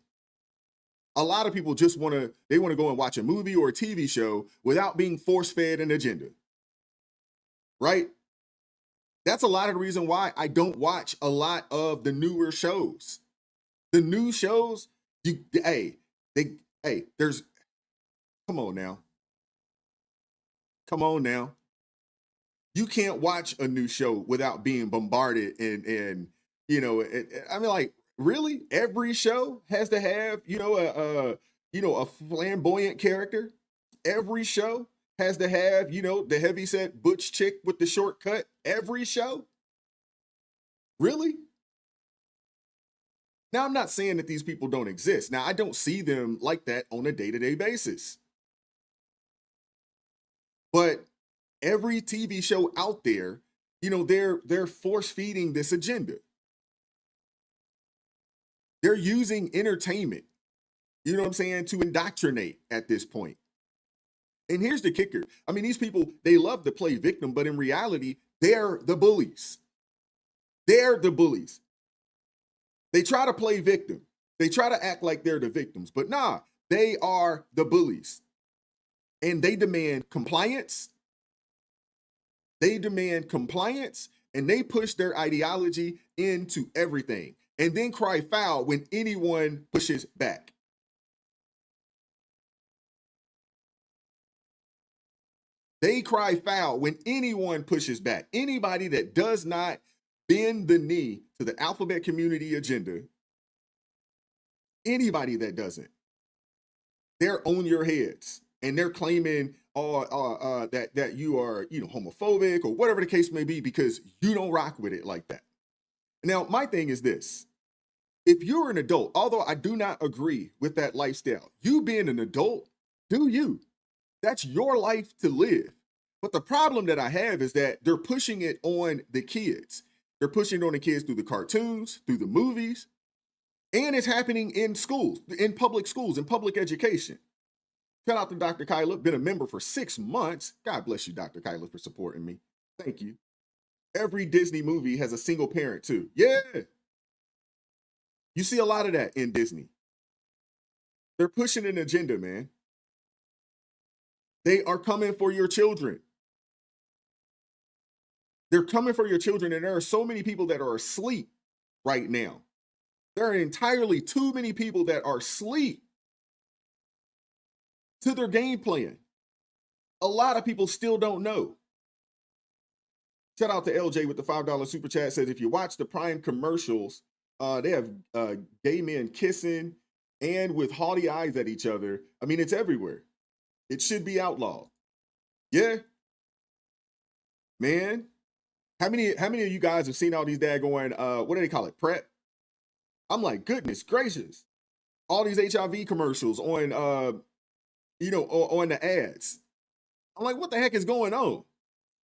A lot of people just want to go and watch a movie or a TV show without being force-fed an agenda. Right? That's a lot of the reason why I don't watch a lot of the newer shows. The new shows, there's, come on now. Come on now. You can't watch a new show without being bombarded and you know, I mean, like, really? Every show has to have, a flamboyant character. Every show has to have, the heavyset butch chick with the short cut. Every show? Really? Now, I'm not saying that these people don't exist. Now, I don't see them like that on a day-to-day basis. But every TV show out there, they're force-feeding this agenda. They're using entertainment, you know what I'm saying, to indoctrinate at this point. And here's the kicker. I mean, these people, they love to play victim, but in reality, they're the bullies. They're the bullies. They try to play victim. They try to act like they're the victims, but nah, they are the bullies. And they demand compliance. They demand compliance, and they push their ideology into everything. And then cry foul when anyone pushes back. They cry foul when anyone pushes back. Anybody that does not bend the knee to the alphabet community agenda, anybody that doesn't, they're on your heads. And they're claiming that you are, homophobic or whatever the case may be because you don't rock with it like that. Now, my thing is this. If you're an adult, although I do not agree with that lifestyle, you being an adult, do you. That's your life to live. But the problem that I have is that they're pushing it on the kids. They're pushing it on the kids through the cartoons, through the movies, and it's happening in schools, in public schools, in public education. Shout out to Dr. Kyla, been a member for 6 months. God bless you, Dr. Kyla, for supporting me. Thank you. Every Disney movie has a single parent too. Yeah. You see a lot of that in Disney. They're pushing an agenda, man. They are coming for your children. They're coming for your children, and there are so many people that are asleep right now There are entirely too many people that are asleep to their game plan. A lot of people still don't know. Shout out to LJ with the $5 super chat. Says if you watch the Prime commercials, they have gay men kissing and with haughty eyes at each other. I mean, it's everywhere. It should be outlawed. Yeah, man. How many of you guys have seen all these daggone what do they call it? Prep. I'm like, goodness gracious. All these HIV commercials on on the ads. I'm like, what the heck is going on?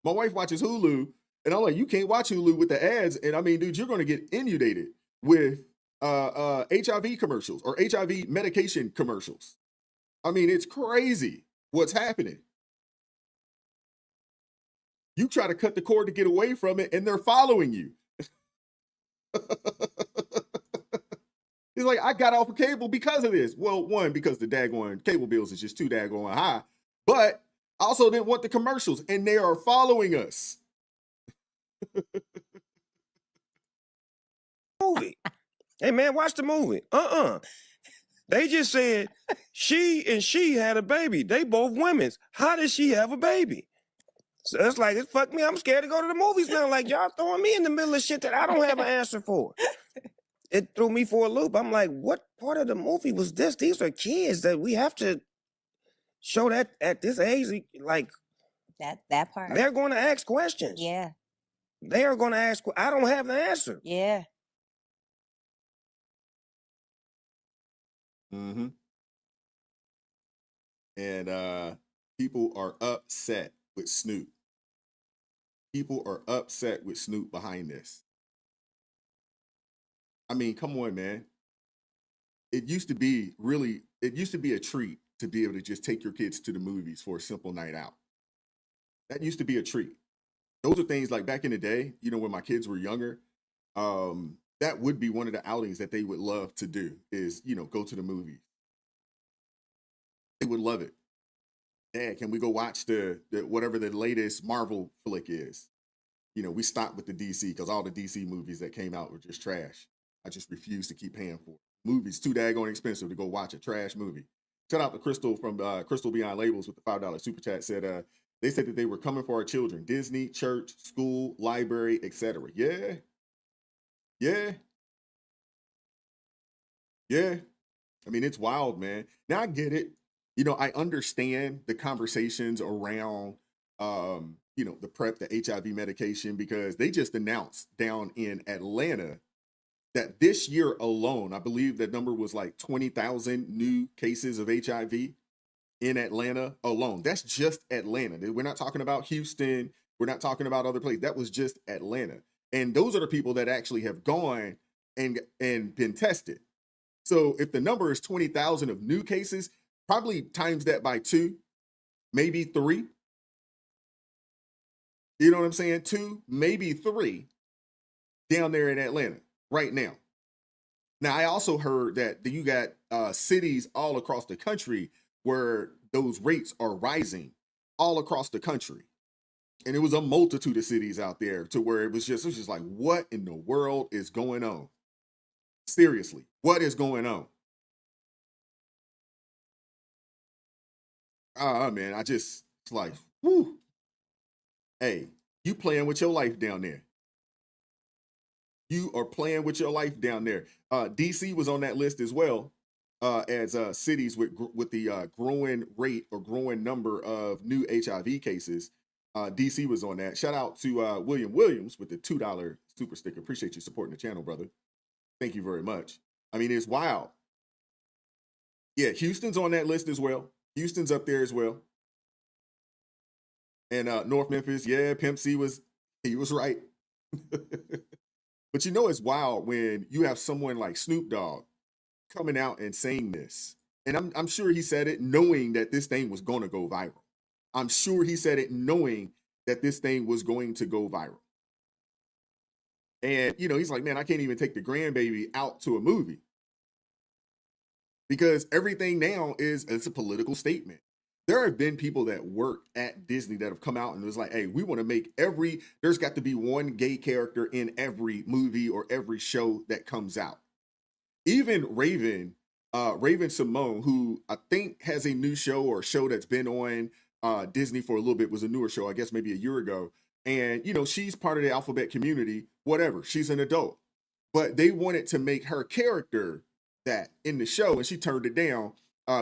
My wife watches Hulu, and I'm like, you can't watch Hulu with the ads. And I mean, dude, you're going to get inundated with HIV commercials or HIV medication commercials. I mean, it's crazy what's happening. You try to cut the cord to get away from it, and they're following you. He's like, I got off of cable because of this. Well, one, because the daggone cable bills is just too daggone high, but I also didn't want the commercials, and they are following us. Movie. Hey man, watch the movie. They just said she had a baby. They both women's. How did she have a baby? So it's like, it fucked me. I'm scared to go to the movies now. Like, y'all throwing me in the middle of shit that I don't have an answer for. It threw me for a loop. I'm like, what part of the movie was this? These are kids that we have to show that at this age, like that part. they're going to ask questions. Yeah. They are going to ask. I don't have the answer. Yeah. Mm-hmm. And people are upset with Snoop. People are upset with Snoop behind this. I mean, come on, man. It used to be a treat to be able to just take your kids to the movies for a simple night out. That used to be a treat. Those are things like back in the day, when my kids were younger, that would be one of the outings that they would love to do is, go to the movies. They would love it. Dad, can we go watch the whatever the latest Marvel flick is? We stopped with the DC because all the DC movies that came out were just trash. I just refuse to keep paying for it. Movies too daggone expensive to go watch a trash movie. Shout out to Crystal from Crystal Beyond Labels with the $5 super chat. Said they said that they were coming for our children. Disney, church, school, library, etc. Yeah. I mean, it's wild, man. Now I get it. I understand the conversations around the PrEP, the HIV medication, because they just announced down in Atlanta that this year alone, I believe that number was like 20,000 new cases of HIV in Atlanta alone. That's just Atlanta. We're not talking about Houston. We're not talking about other places. That was just Atlanta. And those are the people that actually have gone and been tested. So if the number is 20,000 of new cases, probably times that by 2, maybe 3. You know what I'm saying? 2, maybe 3 down there in Atlanta right now. Now, I also heard that you got cities all across the country where those rates are rising all across the country. And it was a multitude of cities out there to where it was just like, what in the world is going on? Seriously, what is going on? Man, it's like, whoo. Hey, you playing with your life down there. You are playing with your life down there. DC was on that list as well as cities with the growing rate or growing number of new HIV cases. DC was on that. Shout out to William Williams with the $2 super sticker. Appreciate you supporting the channel, brother. Thank you very much. I mean, it's wild. Yeah, Houston's on that list as well. Houston's up there as well. And North Memphis, yeah, Pimp C was right. But it's wild when you have someone like Snoop Dogg coming out and saying this. And I'm sure he said it knowing that this thing was going to go viral. I'm sure he said it knowing that this thing was going to go viral. And, he's like, man, I can't even take the grandbaby out to a movie. Because everything now it's a political statement. There have been people that work at Disney that have come out and was like, hey, we want to make there's got to be one gay character in every movie or every show that comes out. even Raven Simone, who I think has a new show or a show that's been on Disney for a little bit, was a newer show, I guess maybe a year ago. And, you know, she's part of the alphabet community, whatever. She's an adult. But they wanted to make her character that in the show, and she turned it down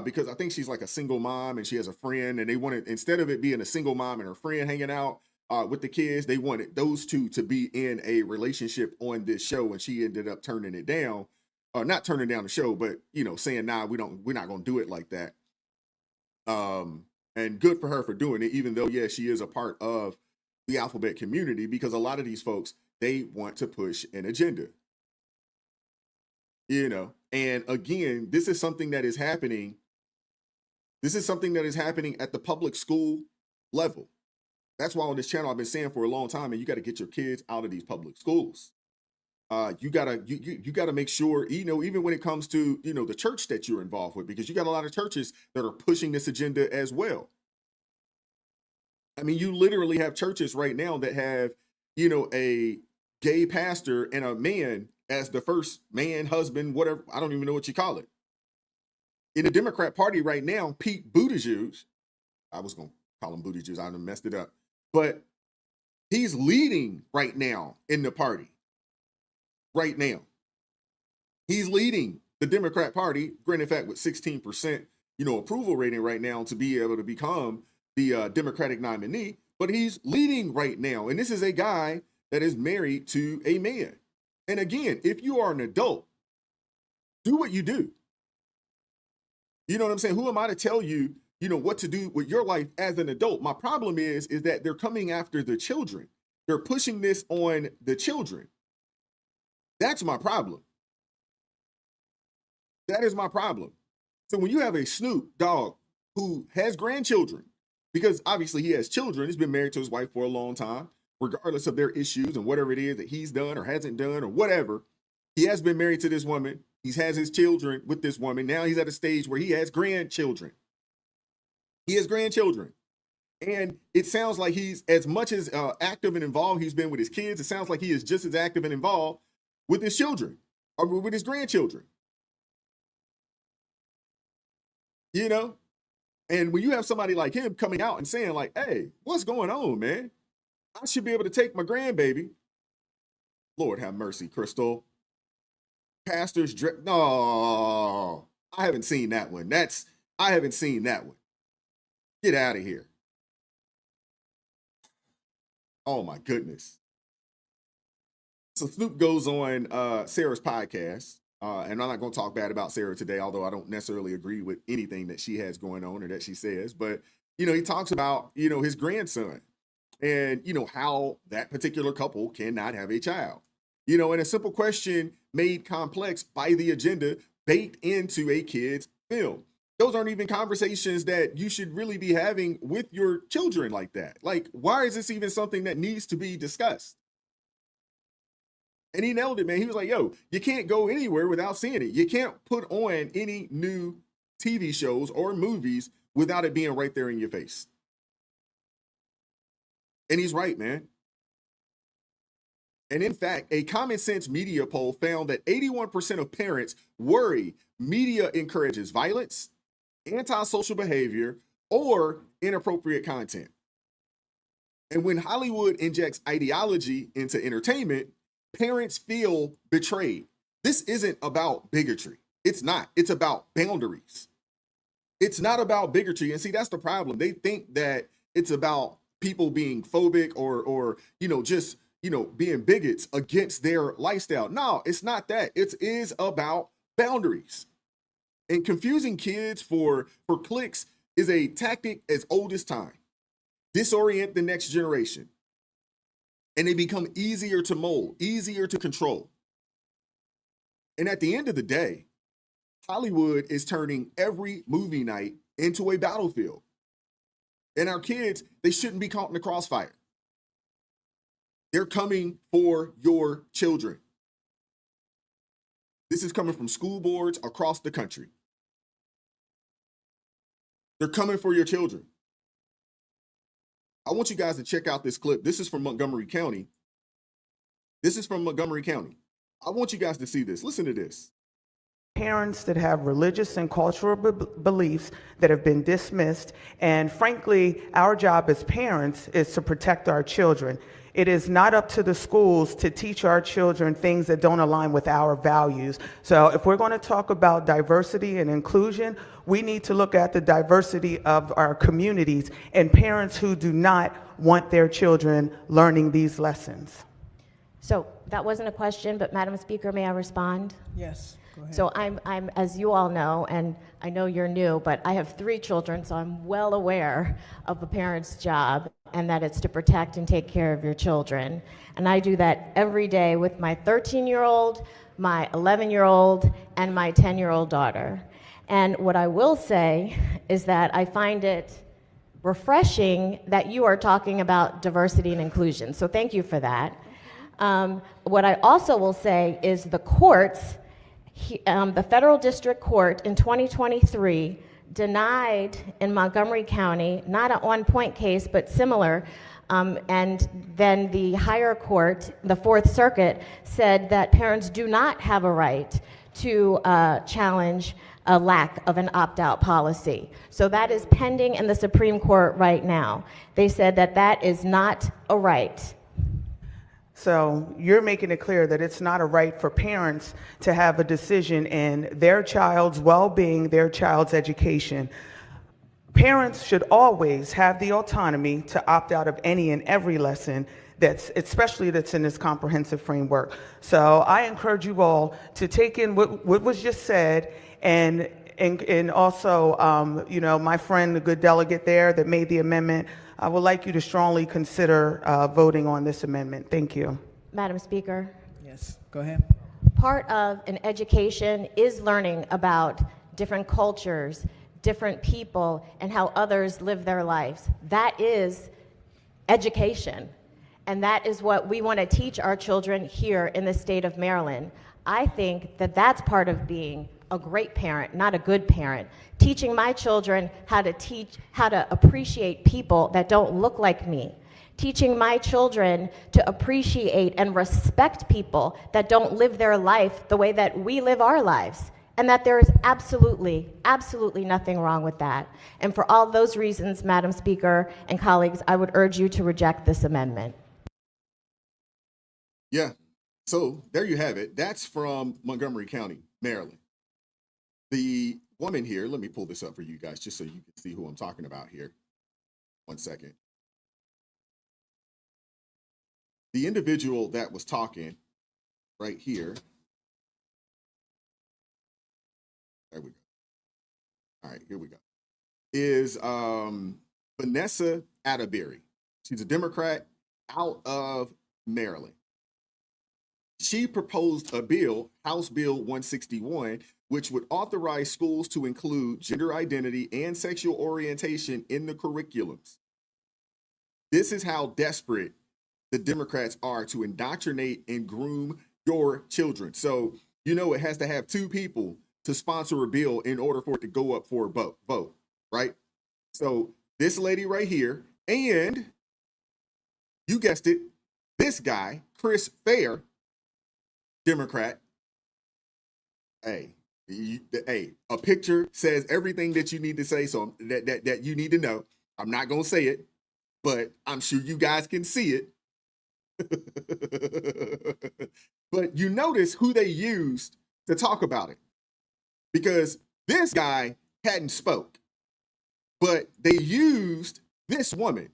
because I think she's like a single mom and she has a friend. And they wanted, instead of it being a single mom and her friend hanging out with the kids, they wanted those two to be in a relationship on this show. And she ended up turning it down. Not turning down the show, but you know, saying, nah, we're not gonna do it like that. And good for her for doing it, even though, yeah, she is a part of the alphabet community, because a lot of these folks, they want to push an agenda. You know, and again, this is something that is happening. This is something that is happening at the public school level. That's why on this channel I've been saying for a long time, and you got to get your kids out of these public schools. You gotta make sure, you know, even when it comes to, you know, the church that you're involved with, because you got a lot of churches that are pushing this agenda as well. I mean, you literally have churches right now that have, you know, a gay pastor and a man as the first man, husband, whatever. I don't even know what you call it. In the Democrat Party right now, Pete Buttigieg, I was going to call him Buttigieg, I done messed it up, but he's leading right now in the party. Right now, he's leading the Democrat Party, granted fact with 16%, you know, approval rating right now to be able to become the Democratic nominee, but he's leading right now. And this is a guy that is married to a man. And again, if you are an adult, do what you do. You know what I'm saying? Who am I to tell you, you know, what to do with your life as an adult? My problem is that they're coming after the children. They're pushing this on the children. That's my problem. That is my problem. So when you have a Snoop Dogg who has grandchildren, because obviously he has children, he's been married to his wife for a long time, regardless of their issues and whatever it is that he's done or hasn't done or whatever, he has been married to this woman. He has his children with this woman. Now he's at a stage where he has grandchildren. He has grandchildren. And it sounds like he's, as much as active and involved he's been with his kids, it sounds like he is just as active and involved with his children or with his grandchildren. You know? And when you have somebody like him coming out and saying like, hey, what's going on, man? I should be able to take my grandbaby. Lord have mercy, Crystal. Pastors, no, I haven't seen that one. I haven't seen that one. Get out of here. Oh my goodness. So Snoop goes on Sarah's podcast, and I'm not going to talk bad about Sarah today, although I don't necessarily agree with anything that she has going on or that she says. But, you know, he talks about, you know, his grandson and, you know, how that particular couple cannot have a child. You know, and a simple question made complex by the agenda baked into a kid's film. Those aren't even conversations that you should really be having with your children like that. Like, why is this even something that needs to be discussed? And he nailed it, man. He was like, yo, you can't go anywhere without seeing it. You can't put on any new TV shows or movies without it being right there in your face. And he's right, man. And in fact, a common sense media poll found that 81% of parents worry media encourages violence, antisocial behavior, or inappropriate content. And when Hollywood injects ideology into entertainment, parents feel betrayed. This isn't about bigotry. It's not. It's about boundaries. It's not about bigotry. And see, that's the problem. They think that it's about people being phobic or you know, just, you know, being bigots against their lifestyle. No, it's not that. It is about boundaries. And confusing kids for clicks is a tactic as old as time. Disorient the next generation. And they become easier to mold, easier to control. And at the end of the day, Hollywood is turning every movie night into a battlefield. And our kids, they shouldn't be caught in the crossfire. They're coming for your children. This is coming from school boards across the country. They're coming for your children. I want you guys to check out this clip. This is from Montgomery County. This is from Montgomery County. I want you guys to see this. Listen to this. parents that have religious and cultural beliefs that have been dismissed. And frankly, our job as parents is to protect our children. It is not up to the schools to teach our children things that don't align with our values. So if we're going to talk about diversity and inclusion, we need to look at the diversity of our communities and parents who do not want their children learning these lessons. So that wasn't a question, but Madam Speaker, may I respond? Yes, go ahead. So I'm, as you all know, and I know you're new, but I have 3 children, so I'm well aware of a parent's job, and that it's to protect and take care of your children. And I do that every day with my 13-year-old, my 11-year-old, and my 10-year-old daughter. And what I will say is that I find it refreshing that you are talking about diversity and inclusion. So thank you for that. What I also will say is the courts, the federal district court in 2023 denied in Montgomery County, not an on-point case, but similar, and then the higher court, the Fourth Circuit, said that parents do not have a right to challenge a lack of an opt-out policy. So that is pending in the Supreme Court right now. They said that that is not a right. So you're making it clear that it's not a right for parents to have a decision in their child's well-being, their child's education. Parents should always have the autonomy to opt out of any and every lesson especially that's in this comprehensive framework. So I encourage you all to take in what was just said, and also, you know, my friend, the good delegate there that made the amendment, I would like you to strongly consider voting on this amendment. Thank you. Madam Speaker. Yes, go ahead. Part of an education is learning about different cultures, different people, and how others live their lives. That is education. And that is what we want to teach our children here in the state of Maryland. I think that that's part of being a great parent, not a good parent. Teaching my children how to appreciate people that don't look like me. Teaching my children to appreciate and respect people that don't live their life the way that we live our lives. And that there is absolutely, absolutely nothing wrong with that. And for all those reasons, Madam Speaker and colleagues, I would urge you to reject this amendment. Yeah. So there you have it. That's from Montgomery County, Maryland. The woman here, let me pull this up for you guys just so you can see who I'm talking about here. 1 second. The individual that was talking right here. There we go. All right, here we go. Is Vanessa Atterbury. She's a Democrat out of Maryland. She proposed a bill, House Bill 161, which would authorize schools to include gender identity and sexual orientation in the curriculums. This is how desperate the Democrats are to indoctrinate and groom your children. So, you know, it has to have 2 people to sponsor a bill in order for it to go up for a vote, right? So this lady right here, and you guessed it, this guy, Chris Fair, Democrat. Hey, a picture says everything that you need to say, so that you need to know. I'm not gonna say it, but I'm sure you guys can see it. But you notice who they used to talk about it, because this guy hadn't spoke, but they used this woman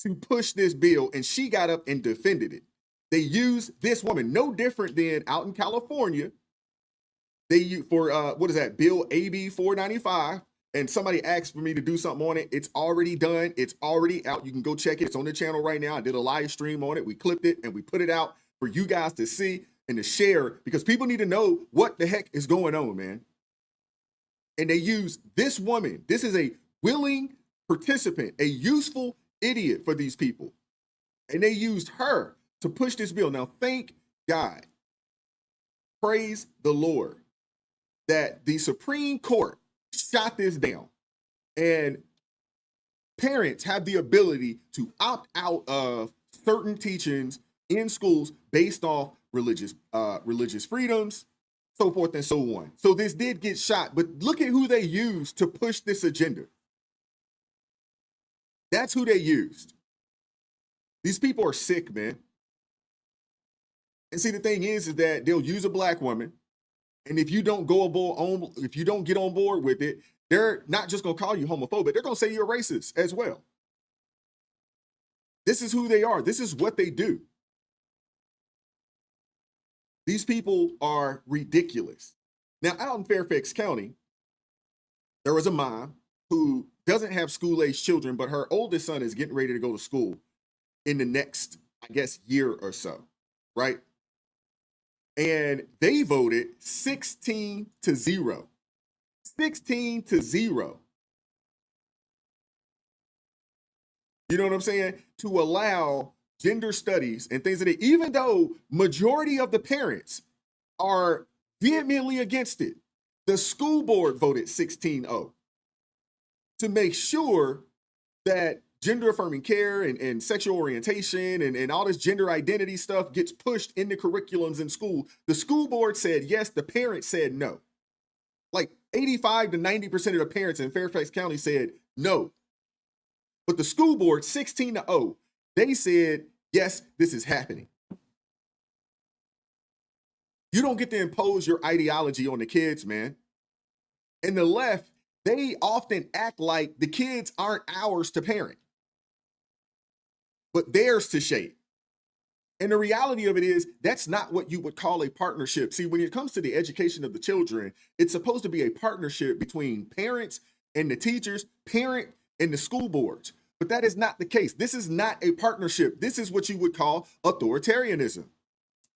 to push this bill, and she got up and defended it. They use this woman, no different than out in California. They use for what is that, Bill AB 495, and somebody asked for me to do something on it. It's already done. It's already out. You can go check it. It's on the channel right now. I did a live stream on it. We clipped it and we put it out for you guys to see and to share, because people need to know what the heck is going on, man. And they use this woman. This is a willing participant, a useful idiot for these people. And they used her to push this bill. Now, thank God, praise the Lord, that the Supreme Court shot this down, and parents have the ability to opt out of certain teachings in schools based off religious freedoms, so forth and so on. So this did get shot, but look at who they used to push this agenda. That's who they used. These people are sick, man. And see, the thing is that they'll use a black woman, and if you don't if you don't get on board with it, they're not just gonna call you homophobic, they're gonna say you're racist as well. This is who they are. This is what they do. These people are ridiculous. Now, out in Fairfax County, there was a mom who doesn't have school-age children, but her oldest son is getting ready to go to school in the next, I guess, year or so, right? And they voted 16-0. 16-0. You know what I'm saying? To allow gender studies and things like that, even though majority of the parents are vehemently against it. The school board voted 16-0 to make sure that gender affirming care and sexual orientation and all this gender identity stuff gets pushed in the curriculums in school. The school board said yes, the parents said no. Like 85 to 90% of the parents in Fairfax County said no. But the school board, 16-0, they said, yes, this is happening. You don't get to impose your ideology on the kids, man. And the left, they often act like the kids aren't ours to parent, but theirs to shape. And the reality of it is, that's not what you would call a partnership. See, when it comes to the education of the children, it's supposed to be a partnership between parents and the teachers, parent and the school boards. But that is not the case. This is not a partnership. This is what you would call authoritarianism.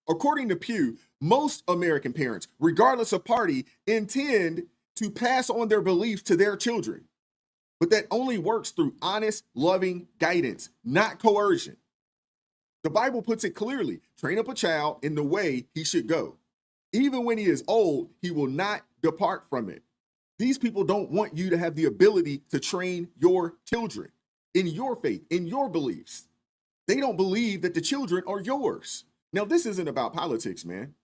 According to Pew, most American parents, regardless of party, intend to pass on their beliefs to their children. But that only works through honest, loving guidance, not coercion. The Bible puts it clearly: train up a child in the way he should go. Even when he is old, he will not depart from it. These people don't want you to have the ability to train your children in your faith, in your beliefs. They don't believe that the children are yours. Now, this isn't about politics, man.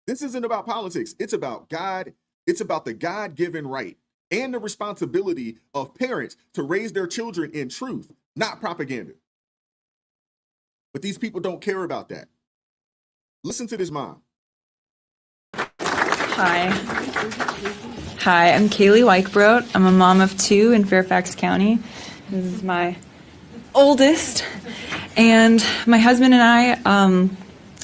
This isn't about politics. It's about God. It's about the God-given right and the responsibility of parents to raise their children in truth, not propaganda. But these people don't care about that. Listen to this mom. Hi, I'm Kaylee Weichbrot. I'm a mom of 2 in Fairfax County. This is my oldest. And my husband and I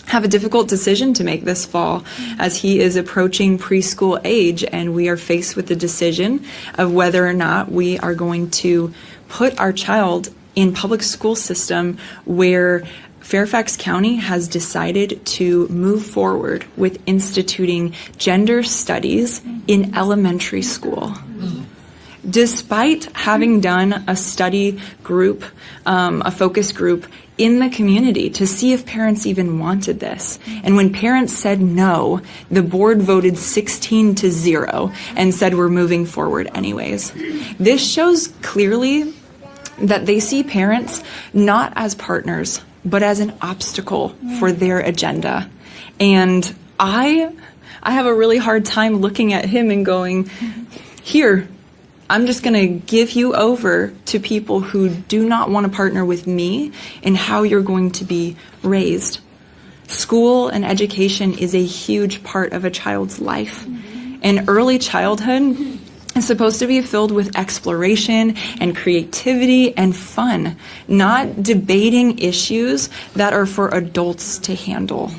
have a difficult decision to make this fall, as he is approaching preschool age, and we are faced with the decision of whether or not we are going to put our child in public school system where Fairfax County has decided to move forward with instituting gender studies in elementary school. Despite having done a study group, a focus group in the community to see if parents even wanted this. And when parents said no, the board voted 16-0 and said we're moving forward anyways. This shows clearly that they see parents not as partners, but as an obstacle for their agenda. And I have a really hard time looking at him and going, here, I'm just going to give you over to people who do not want to partner with me in how you're going to be raised. School and education is a huge part of a child's life. And early childhood is supposed to be filled with exploration and creativity and fun, not debating issues that are for adults to handle.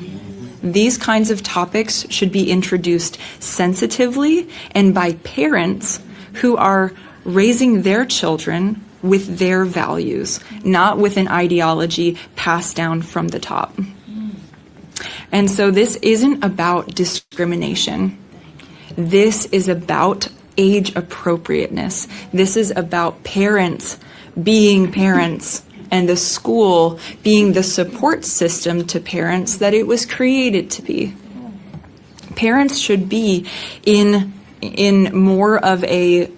These kinds of topics should be introduced sensitively and by parents who are raising their children with their values, not with an ideology passed down from the top. And so this isn't about discrimination. This is about age appropriateness. This is about parents being parents and the school being the support system to parents that it was created to be. Parents should be in more of a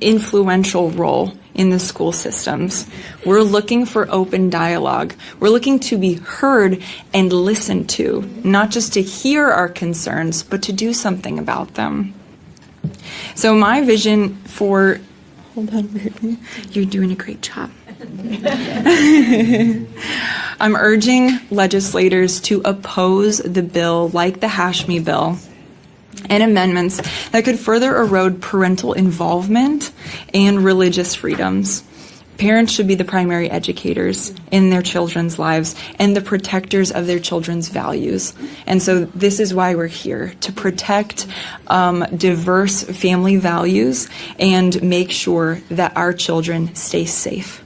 influential role in the school systems. We're looking for open dialogue. We're looking to be heard and listened to, not just to hear our concerns, but to do something about them. So my vision for, hold on, baby. You're doing a great job. I'm urging legislators to oppose the bill like the Hashmi bill and amendments that could further erode parental involvement and religious freedoms. Parents should be the primary educators in their children's lives and the protectors of their children's values. And so this is why we're here, to protect diverse family values and make sure that our children stay safe.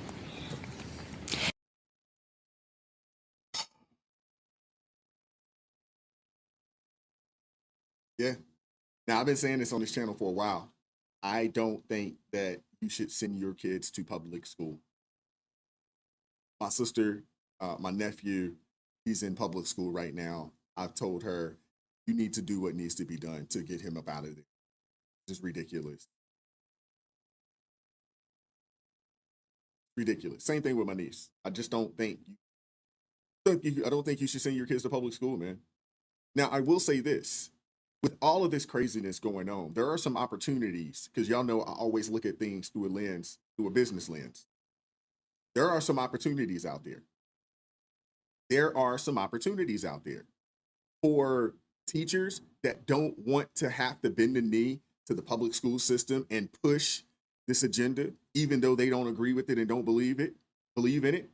Yeah. Now, I've been saying this on this channel for a while. I don't think that you should send your kids to public school. My sister, my nephew, he's in public school right now. I've told her, you need to do what needs to be done to get him up out of there. It's ridiculous. Ridiculous. Same thing with my niece. I just don't think I don't think you should send your kids to public school, man. Now, I will say this. With all of this craziness going on, there are some opportunities, because y'all know I always look at things through a business lens. There are some opportunities out there. There are some opportunities out there for teachers that don't want to have to bend the knee to the public school system and push this agenda, even though they don't agree with it and don't believe in it.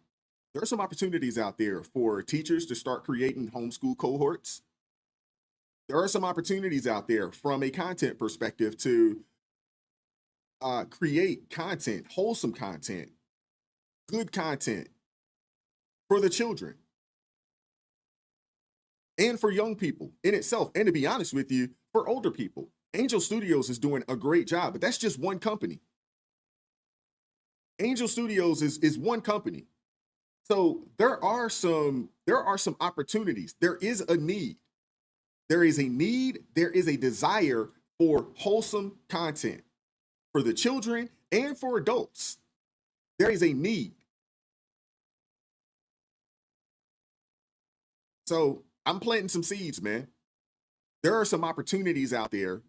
There are some opportunities out there for teachers to start creating homeschool cohorts. There are some opportunities out there from a content perspective to create content, wholesome content, good content for the children and for young people in itself. And to be honest with you, for older people, Angel Studios is doing a great job, but that's just one company. Angel Studios is one company. So there are some opportunities. There is a need. There is a need, there is a desire for wholesome content for the children and for adults. There is a need. So I'm planting some seeds, man. There are some opportunities out there,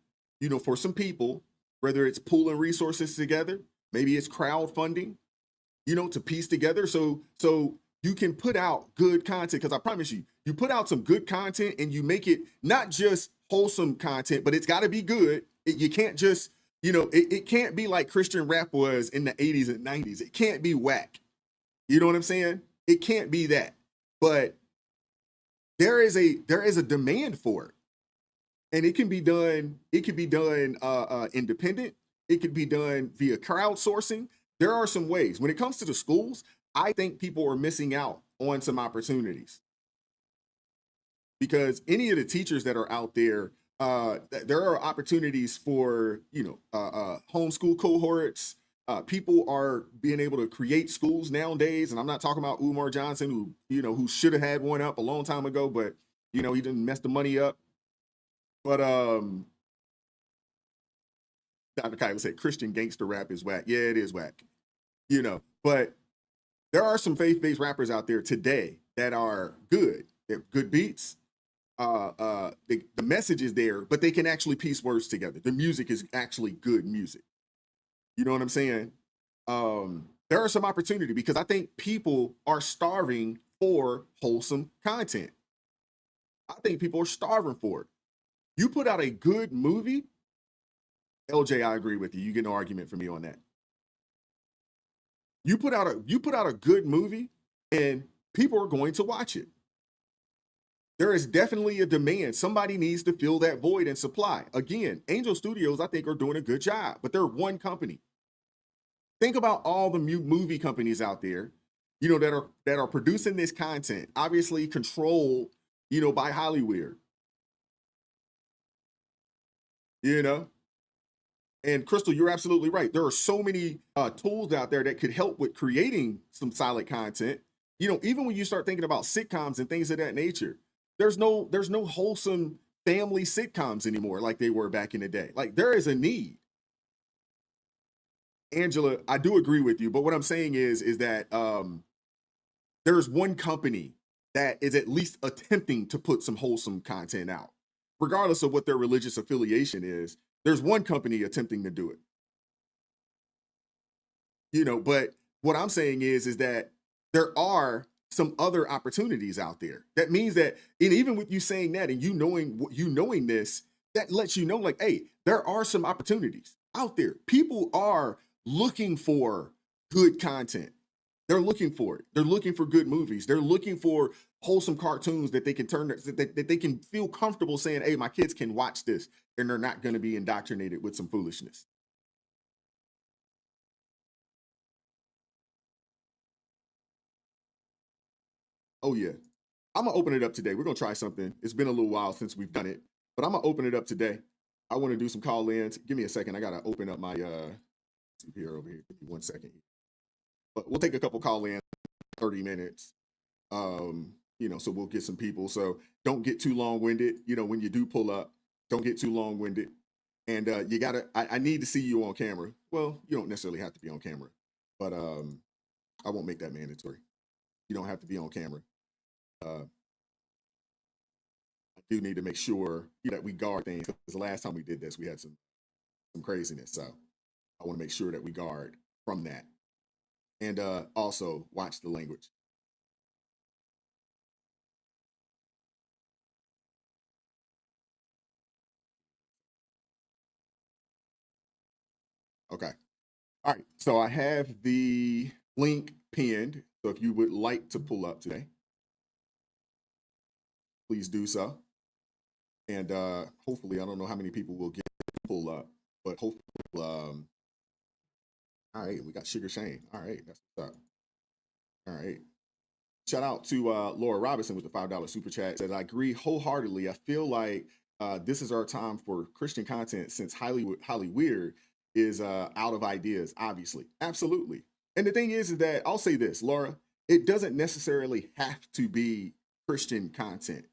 for some people, whether it's pooling resources together, maybe it's crowdfunding, to piece together. So you can put out good content, because I promise you, you put out some good content and you make it not just wholesome content, but it's got to be good. You can't just, it can't be like Christian rap was in the 80s and 90s. It can't be whack. You know what I'm saying? It can't be that. But there is a demand for it. And it can be done, independent. It could be done via crowdsourcing. There are some ways. When it comes to the schools, I think people are missing out on some opportunities, because any of the teachers that are out there, there are opportunities for, homeschool cohorts. People are being able to create schools nowadays. And I'm not talking about Umar Johnson, who should have had one up a long time ago, but, he didn't mess the money up. But Dr. Kyle said Christian gangster rap is whack. Yeah, it is whack. But there are some faith-based rappers out there today that are good. They're good beats. The message is there, but they can actually piece words together. The music is actually good music. You know what I'm saying? There are some opportunity, because I think people are starving for wholesome content. I think people are starving for it. You put out a good movie, LJ, I agree with you. You get no argument from me on that. You put out a good movie and people are going to watch it. There is definitely a demand. Somebody needs to fill that void and supply. Again, Angel Studios, I think, are doing a good job, but they're one company. Think about all the movie companies out there, that are producing this content, obviously controlled, by Hollywood. And Crystal, you're absolutely right. There are so many tools out there that could help with creating some solid content. Even when you start thinking about sitcoms and things of that nature, there's no wholesome family sitcoms anymore like they were back in the day. Like, there is a need. Angela, I do agree with you, but what I'm saying is that there's one company that is at least attempting to put some wholesome content out, regardless of what their religious affiliation is. There's one company attempting to do it. But what I'm saying is that there are some other opportunities out there. That means that, and even with you saying that and you knowing this, that lets you know, like, hey, there are some opportunities out there. People are looking for good content. They're looking for it. They're looking for good movies. They're looking for wholesome cartoons that they can that they can feel comfortable saying, hey, my kids can watch this and they're not going to be indoctrinated with some foolishness. Oh, yeah. I'm going to open it up today. We're going to try something. It's been a little while since we've done it, but I'm going to open it up today. I want to do some call-ins. Give me a second. I got to open up my computer over here. Give me 1 second. But we'll take a couple call-ins, 30 minutes. So we'll get some people. So don't get too long-winded. When you do pull up, don't get too long-winded. And I need to see you on camera. Well, you don't necessarily have to be on camera, but I won't make that mandatory. You don't have to be on camera. I do need to make sure that we guard things, because the last time we did this, we had some craziness. So I want to make sure that we guard from that. And also watch the language. Okay. All right. So I have the link pinned. So if you would like to pull up today, please do so. And hopefully, I don't know how many people will get to pull up, but hopefully, all right, we got Sugar Shane. All right, that's what's up. All right. Shout out to Laura Robinson with the $5 super chat. Says, I agree wholeheartedly. I feel like this is our time for Christian content, since Highly Weird is out of ideas, obviously. Absolutely. And the thing is that I'll say this, Laura, it doesn't necessarily have to be Christian content.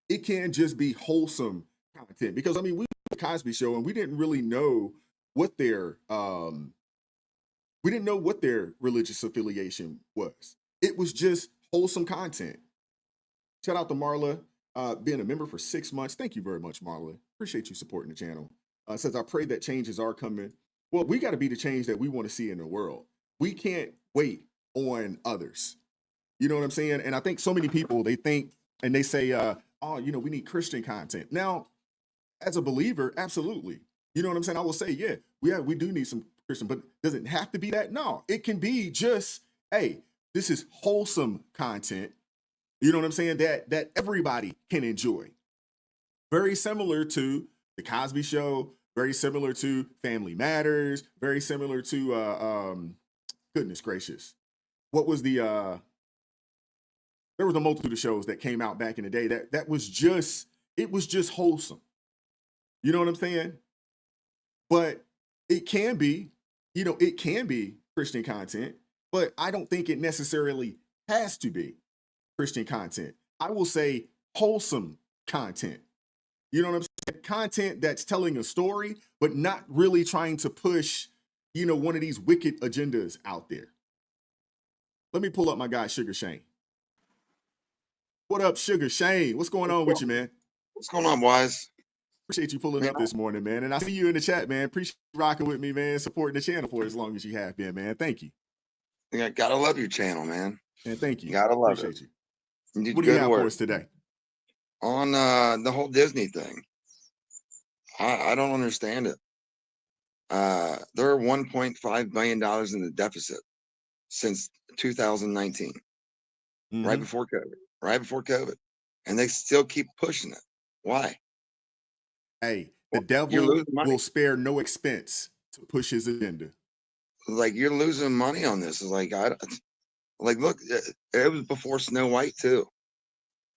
It can just be wholesome content, because we went to the Cosby Show and we didn't really know what their religious affiliation was. It was just wholesome content. Shout out to Marla, being a member for 6 months. Thank you very much, Marla. Appreciate you supporting the channel. Says, I pray that changes are coming. Well, we got to be the change that we want to see in the world. We can't wait on others. You know what I'm saying? And I think so many people, they think and they say, we need Christian content. Now, as a believer, absolutely. You know what I'm saying? I will say, we do need some Christian, but does it have to be that? No, it can be just, hey, this is wholesome content. You know what I'm saying? That everybody can enjoy. Very similar to the Cosby Show, very similar to Family Matters, very similar to goodness gracious. What was there was a multitude of shows that came out back in the day that was just wholesome. You know what I'm saying? But it can be Christian content, but I don't think it necessarily has to be Christian content. I will say wholesome content. You know what I'm saying? Content that's telling a story, but not really trying to push, one of these wicked agendas out there. Let me pull up my guy, Sugar Shane. What up, Sugar Shane? What's going on with you, man? What's going on, boys? Appreciate you pulling up this morning, man. And I see you in the chat, man. Appreciate you rocking with me, man. Supporting the channel for as long as you have been, man. Thank you. Yeah, gotta love your channel, man. And thank you. Gotta love Appreciate it. You. What do you have for us today? On the whole Disney thing. I don't understand it. They're $1.5 billion in the deficit since 2019, right before COVID, and they still keep pushing it. Why? Hey, the devil will spare no expense to push his agenda. Like, you're losing money on this. It's like, look, it was before Snow White too.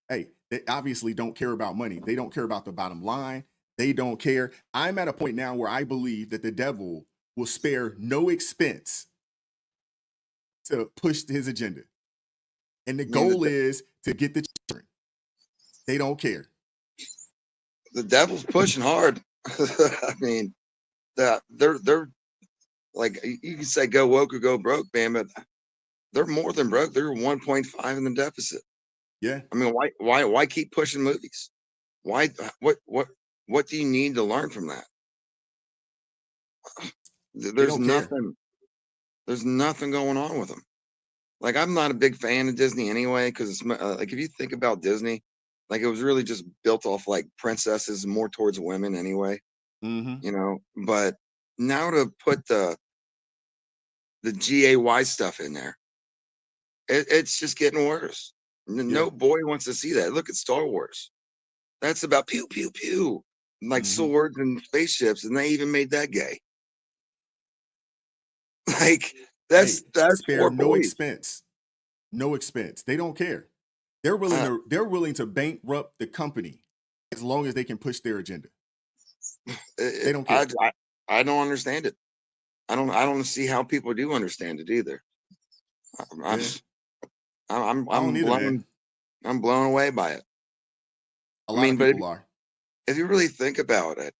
Hey, they obviously don't care about money. They don't care about the bottom line. They don't care. I'm at a point now where I believe that the devil will spare no expense to push his agenda. And the goal is to get the children. They don't care. The devil's pushing hard. I mean, they're Like you can say go woke or go broke, man, but they're more than broke. They're 1.5 in the deficit. Yeah. I mean, why keep pushing movies? Why, what do you need to learn from that? They There's don't care. nothing going on with them. Like, I'm not a big fan of Disney anyway, because it's like, if you think about Disney, like, it was really just built off like princesses, more towards women anyway, Mm-hmm. you know. But now to put the GAY stuff in there, it's just getting worse. Yeah. No boy wants to see that. Look at Star Wars. That's about pew pew pew, like swords and spaceships, and they even made that gay. Like that's spare for no boys. expense. No expense. They don't care. They're willing to bankrupt the company as long as they can push their agenda. They don't care. I don't understand it. I don't see how people do understand it either. I'm blown away by it. A lot of people are. If you really think about it,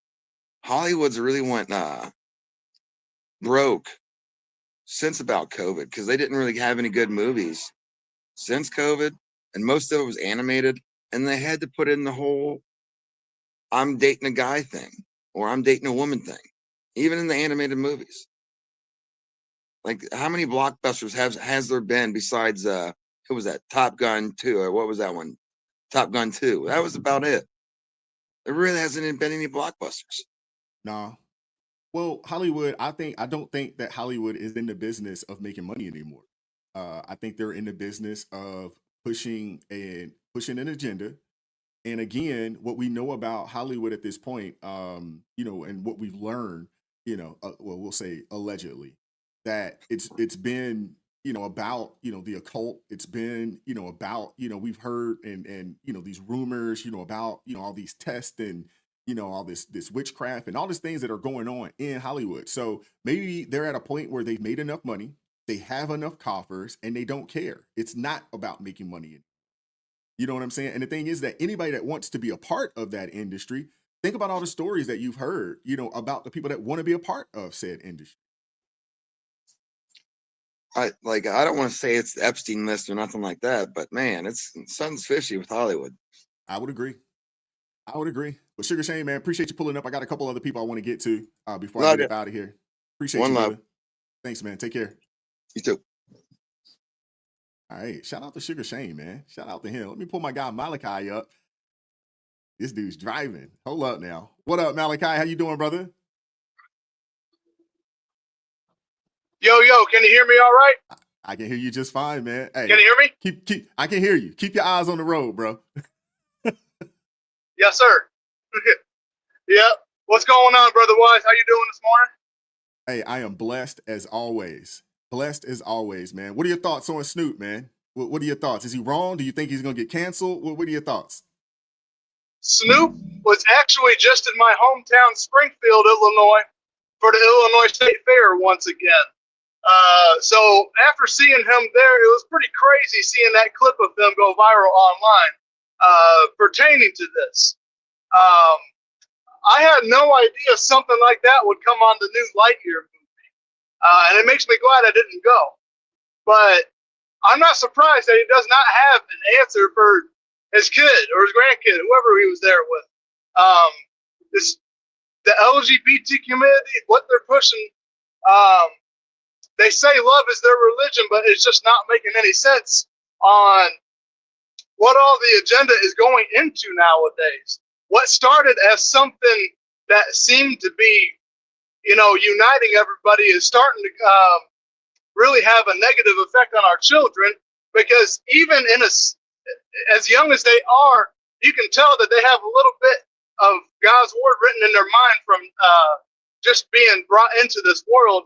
Hollywood's really went broke since about COVID, because they didn't really have any good movies since COVID, and most of it was animated, and they had to put in the whole I'm dating a guy thing or I'm dating a woman thing, even in the animated movies. Like, how many blockbusters has there been besides who was that, Top Gun 2, or what was that one, Top Gun 2? That was about it. There really hasn't been any blockbusters. Nah. Well, Hollywood, I don't think that Hollywood is in the business of making money anymore. I think they're in the business of pushing an agenda. And again, what we know about Hollywood at this point, you know, and what we've learned, you know, well, we'll say allegedly, that it's been, you know, about, you know, the occult. It's been, you know, about, you know, we've heard and you know, these rumors, you know, about, you know, all these tests and, you know, all this witchcraft and all these things that are going on in Hollywood. So maybe they're at a point where they've made enough money, they have enough coffers, and they don't care. It's not about making money. You know what I'm saying? And the thing is that anybody that wants to be a part of that industry, think about all the stories that you've heard, you know, about the people that want to be a part of said industry. I don't want to say it's the Epstein list or nothing like that, but man, something's fishy with Hollywood. I would agree. But Sugar Shane, man, appreciate you pulling up. I got a couple other people I want to get to before I get up out of here. Appreciate you, brother. Thanks, man. Take care. You too. All right. Shout out to Sugar Shane, man. Shout out to him. Let me pull my guy Malachi up. This dude's driving. Hold up now. What up, Malachi? How you doing, brother? Yo, can you hear me all right? I can hear you just fine, man. Hey, can you hear me? Keep. I can hear you. Keep your eyes on the road, bro. Yes, sir. Yeah. What's going on, Brother Wise? How you doing this morning? Hey, I am blessed as always. Blessed as always, man. What are your thoughts on Snoop, man? What are your thoughts? Is he wrong? Do you think he's going to get canceled? What are your thoughts? Snoop was actually just in my hometown, Springfield, Illinois, for the Illinois State Fair once again. So after seeing him there, it was pretty crazy seeing that clip of him go viral online pertaining to this. I had no idea something like that would come on the new Lightyear movie. And it makes me glad I didn't go. But I'm not surprised that he does not have an answer for his kid or his grandkid, whoever he was there with. The LGBT community, what they're pushing, they say love is their religion, but it's just not making any sense on what all the agenda is going into nowadays. What started as something that seemed to be, you know, uniting everybody is starting to really have a negative effect on our children, because even as young as they are, you can tell that they have a little bit of God's word written in their mind from just being brought into this world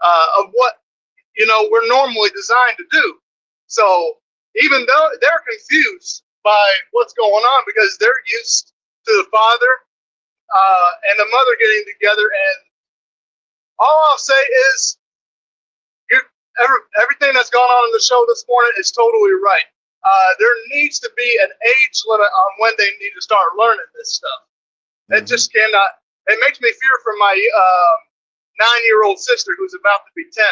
of what, you know, we're normally designed to do. So even though they're confused by what's going on, because they're used to the father and the mother getting together, and all I'll say is everything that's gone on in the show this morning is totally right. There needs to be an age limit on when they need to start learning this stuff. It just cannot. It makes me fear for my 9-year-old sister who's about to be 10,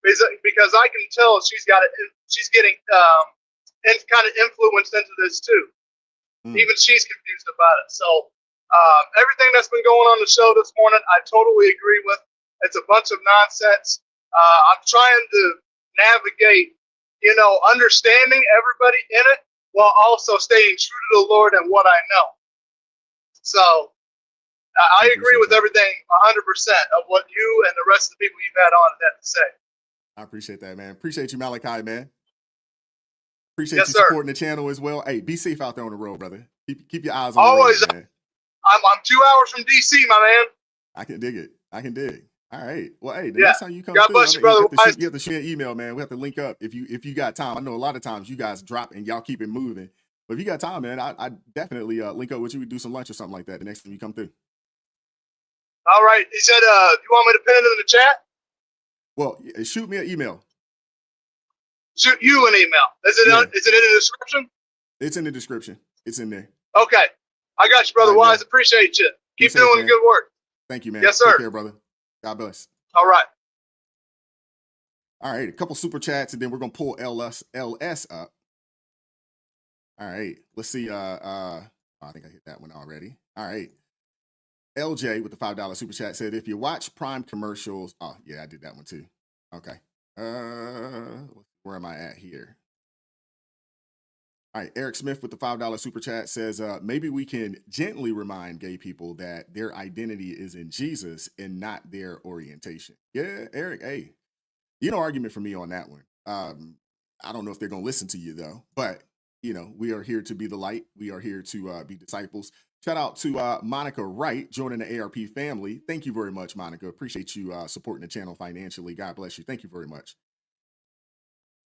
because I can tell she's getting kind of influenced into this too. Even she's confused about it. So everything that's been going on the show this morning, I totally agree with. It's a bunch of nonsense. I'm trying to navigate, understanding everybody in it while also staying true to the Lord and what I know. So I agree with everything 100% of what you and the rest of the people you've had on had to say. I appreciate that, man. Appreciate you, Malachi, man. Appreciate Yes, you sir. supporting the channel as well. Hey, be safe out there on the road, brother. Keep your eyes on Always. the road, man. I'm 2 hours from DC, my man. I can dig it. I can dig. All right. Well, hey, the Yeah. next time you come God through, bless you, brother. you have to shoot me an email, man. We have to link up if you got time. I know a lot of times you guys drop and y'all keep it moving. But if you got time, man, I definitely link up with you. We do some lunch or something like that the next time you come through. All right. He said, you want me to pin it in the chat? Well, shoot me an email. Shoot you an email. Is it in the description? It's in the description. It's in there. Okay. I got you, Brother All right, Wise. man. Appreciate you. Be Keep safe, doing man. good work. Thank you, man. Yes, sir. Take care, brother. God bless. All right. All right. A couple super chats, and then we're gonna pull LS up. All right. Let's see. I think I hit that one already. All right. LJ with the $5 super chat said, if you watch Prime commercials, oh yeah, I did that one too. Okay. Where am I at here? All right, Eric Smith with the $5 super chat says, maybe we can gently remind gay people that their identity is in Jesus and not their orientation. Yeah, Eric, hey, no argument for me on that one. I don't know if they're going to listen to you though, but we are here to be the light. We are here to be disciples. Shout out to Monica Wright joining the ARP family. Thank you very much, Monica. Appreciate you supporting the channel financially. God bless you. Thank you very much.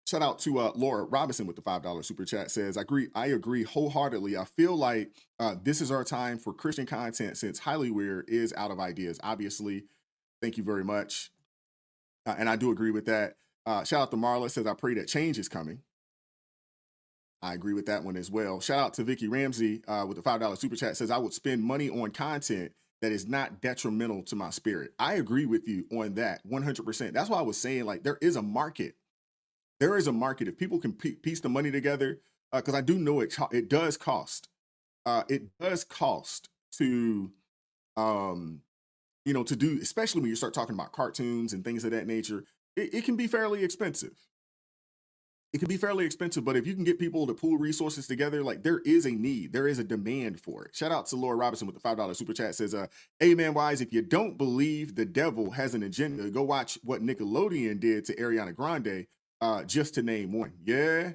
Shout out to Laura Robinson with the $5 super chat says, I agree wholeheartedly. I feel like this is our time for Christian content since Hollywood is out of ideas. Obviously, thank you very much. And I do agree with that. Shout out to Marla says, I pray that change is coming. I agree with that one as well. Shout out to Vicky Ramsey with the $5 super chat says, I would spend money on content that is not detrimental to my spirit. I agree with you on that 100%. That's why I was saying, like, there is a market. There is a market. If people can piece the money together, because I do know it does cost. It does cost to, to do, especially when you start talking about cartoons and things of that nature. It can be fairly expensive. It can be fairly expensive, but if you can get people to pool resources together, like there is a need, there is a demand for it. Shout out to Laura Robinson with the $5 super chat says, Amen Wise, if you don't believe the devil has an agenda, go watch what Nickelodeon did to Ariana Grande, just to name one. Yeah.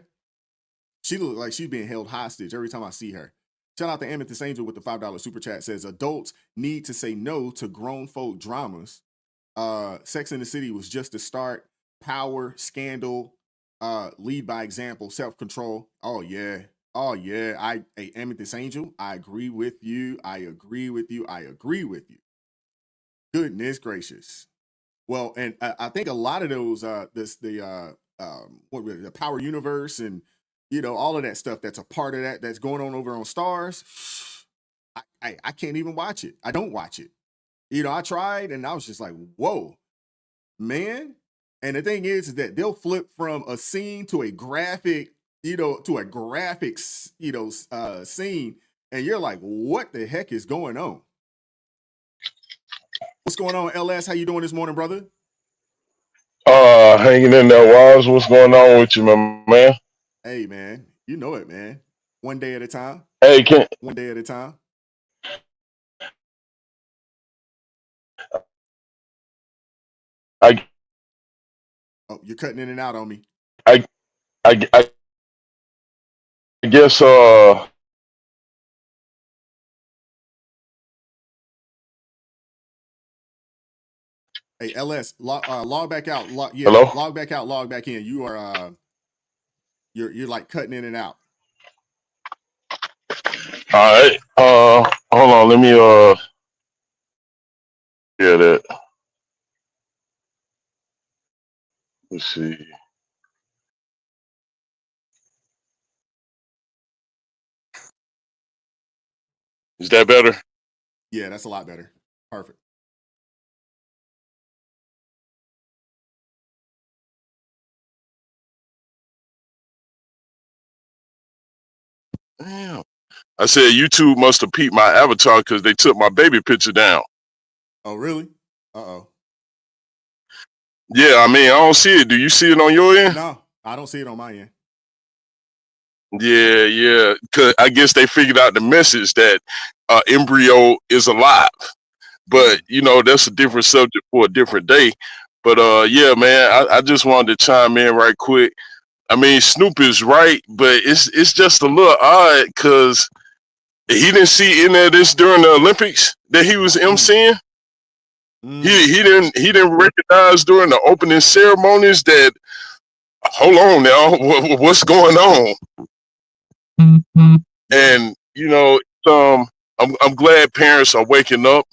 She looks like she's being held hostage every time I see her. Shout out to Amethyst Angel with the $5 super chat says, adults need to say no to grown folk dramas. Sex in the City was just a start. Power, Scandal, lead by example, self-control. Oh yeah. Hey, Amethyst Angel, I agree with you. I agree with you. Goodness gracious. Well, and I think a lot of those, the Power Universe and all of that stuff that's a part of that's going on over on Stars. I can't even watch it. I don't watch it. I tried and I was just like, whoa, man. And the thing is that they'll flip from a scene to a graphic, to a graphics, scene, and you're like, what the heck is going on? What's going on, LS? How you doing this morning, brother? Hanging in there, Wise. What's going on with you, my man? Hey, man. You know it, man. One day at a time. Hey, one day at a time. Oh, you're cutting in and out on me. I guess Hey, LS, log back out. Hello? Log back out, log back in. You are you're like cutting in and out. All right. Hold on. Let me get it. Let's see. Is that better? Yeah, that's a lot better. Perfect. Damn. I said YouTube must have peeped my avatar because they took my baby picture down. Oh, really? Uh-oh. Yeah, I mean, I don't see it. Do you see it on your end? No, I don't see it on my end. Yeah. Cause I guess they figured out the message that embryo is alive. But that's a different subject for a different day. But yeah, man, I just wanted to chime in right quick. I mean, Snoop is right, but it's just a little odd because he didn't see any of this during the Olympics that he was emceeing. He didn't recognize during the opening ceremonies that, hold on now, what's going on? And I'm glad parents are waking up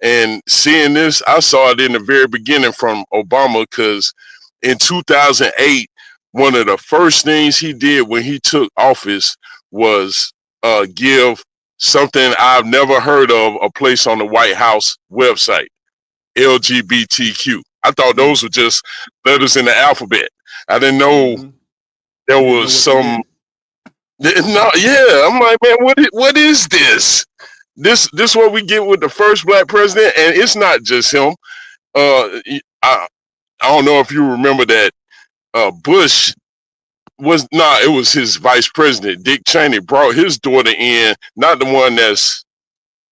and seeing this. I saw it in the very beginning from Obama because in 2008, one of the first things he did when he took office was give something I've never heard of a place on the White House website, LGBTQ. I thought those were just letters in the alphabet. I didn't know there was some. No, yeah, I'm like, man, what is this? This what we get with the first black president, and it's not just him. I don't know if you remember that Bush it was his vice president, Dick Cheney, brought his daughter in, not the one that's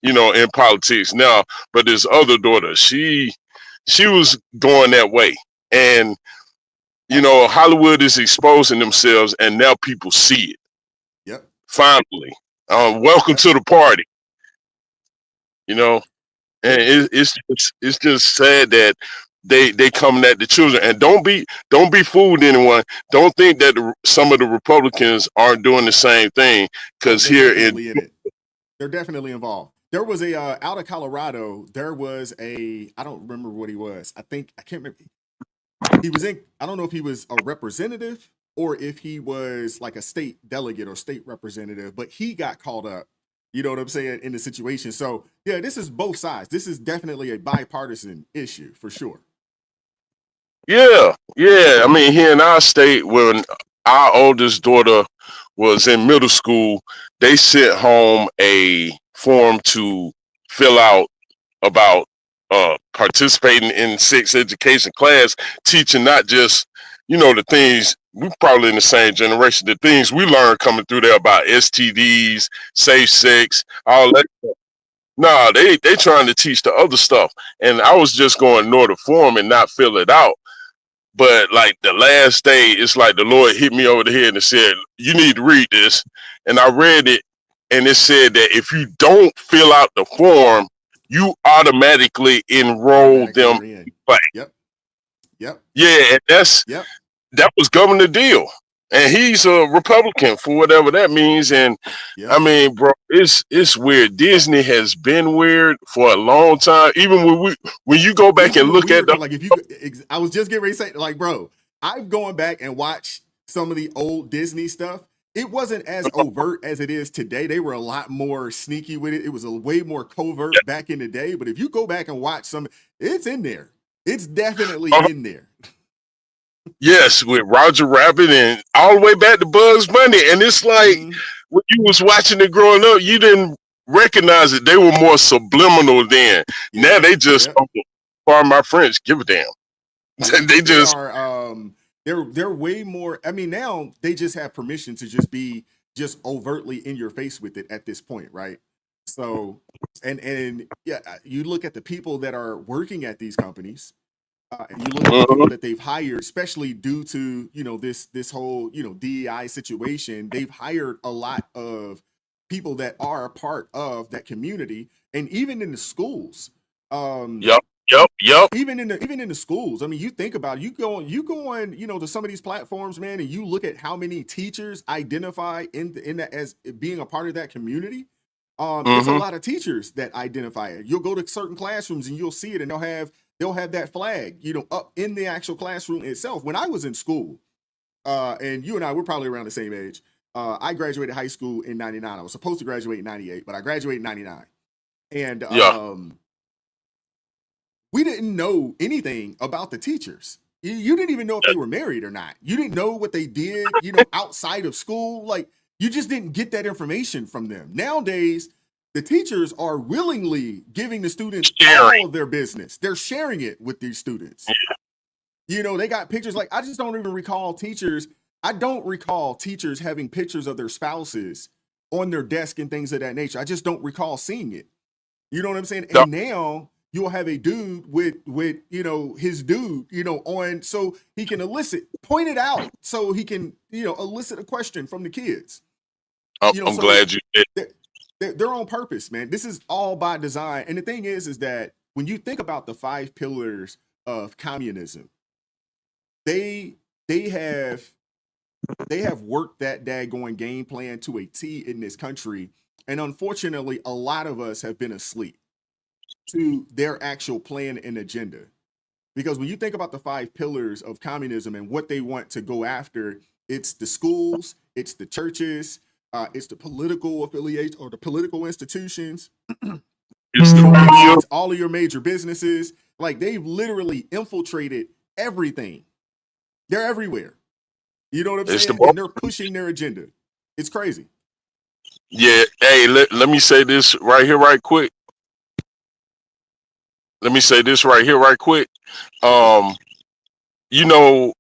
in politics now, but his other daughter. She was going that way, and Hollywood is exposing themselves, and now people see it. Yep. Finally, welcome to the party. And it's just sad that they coming at the children. And don't be fooled, anyone. Don't think that some of the Republicans aren't doing the same thing, because here they're definitely involved. There was a out of Colorado. There was I don't remember what he was. I can't remember. He was in. I don't know if he was a representative or if he was like a state delegate or state representative, but he got called up. You know what I'm saying, in the situation. So yeah, this is both sides. This is definitely a bipartisan issue for sure. Yeah. I mean, here in our state, when our oldest daughter was in middle school, they sent home a form to fill out about participating in sex education class, teaching not just the things we probably in the same generation, the things we learned coming through there about STDs, safe sex, all that stuff. Nah, they trying to teach the other stuff, and I was just going to ignore the form and not fill it out. But like the last day, it's like the Lord hit me over the head and said, "You need to read this." And I read it, and it said that if you don't fill out the form, you automatically enroll them in class. Yep. Yeah, and that was Governor Deal, and he's a Republican for whatever that means. And I mean, bro, it's weird. Disney has been weird for a long time. Even when you go back and look at I was just getting ready to say, like, bro, I've gone back and watched some of the old Disney stuff. It wasn't as overt as it is today. They were a lot more sneaky with it. It was a way more covert back in the day. But if you go back and watch some, it's in there. It's definitely in there. Yes, with Roger Rabbit and all the way back to Bugs Bunny. And it's like when you was watching it growing up, you didn't recognize it. They were more subliminal then. Now they just, pardon my French, give a damn. They just they're way more. I mean, now they just have permission to just be just overtly in your face with it at this point, right? So, and yeah, you look at the people that are working at these companies. And you look at the people that they've hired, especially due to this whole DEI situation. They've hired a lot of people that are a part of that community, and even in the schools. Yep. Even in the schools. I mean, you think about it, you go on to some of these platforms, man, and you look at how many teachers identify in that as being a part of that community. There's a lot of teachers that identify it. You'll go to certain classrooms and you'll see it, and they'll have that flag, up in the actual classroom itself. When I was in school, and you and I, we're probably around the same age. I graduated high school in 99. I was supposed to graduate in 98, but I graduated in 99. And we didn't know anything about the teachers. You didn't even know if they were married or not. You didn't know what they did, outside of school. Like, You just didn't get that information from them. Nowadays, the teachers are willingly giving the students all of their business. They're sharing it with these students. You know, they got pictures. Like, I just don't even recall teachers. I don't recall teachers having pictures of their spouses on their desk and things of that nature. I just don't recall seeing it. You know what I'm saying? And now you'll have a dude with you know, his dude, you know, on, so he can point it out, so he can, you know, elicit a question from the kids. You know, I'm glad you did. They're on purpose, man. This is all by design. And the thing is that when you think about the 5 pillars of communism, they have worked that daggone game plan to a T in this country. And unfortunately, a lot of us have been asleep to their actual plan and agenda. Because when you think about the 5 pillars of communism and what they want to go after, it's the schools, it's the churches, it's the political affiliates or the political institutions, it's all of your major businesses. Like, they've literally infiltrated everything. They're everywhere. You know what I'm saying? And they're pushing their agenda. It's crazy. Yeah. Hey, let me say this right here, right quick. Let me say this right here, right quick. You know,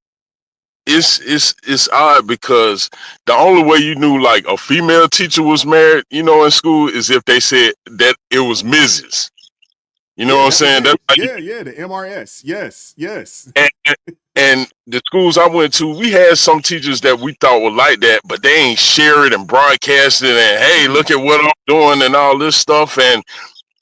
it's odd because the only way you knew like a female teacher was married, you know, in school is if they said that it was Mrs. You know what I'm saying? That's Yeah, the MRS. Yes. And the schools I went to, we had some teachers that we thought were like that, but they ain't share it and broadcast it and hey, look at what I'm doing and all this stuff. And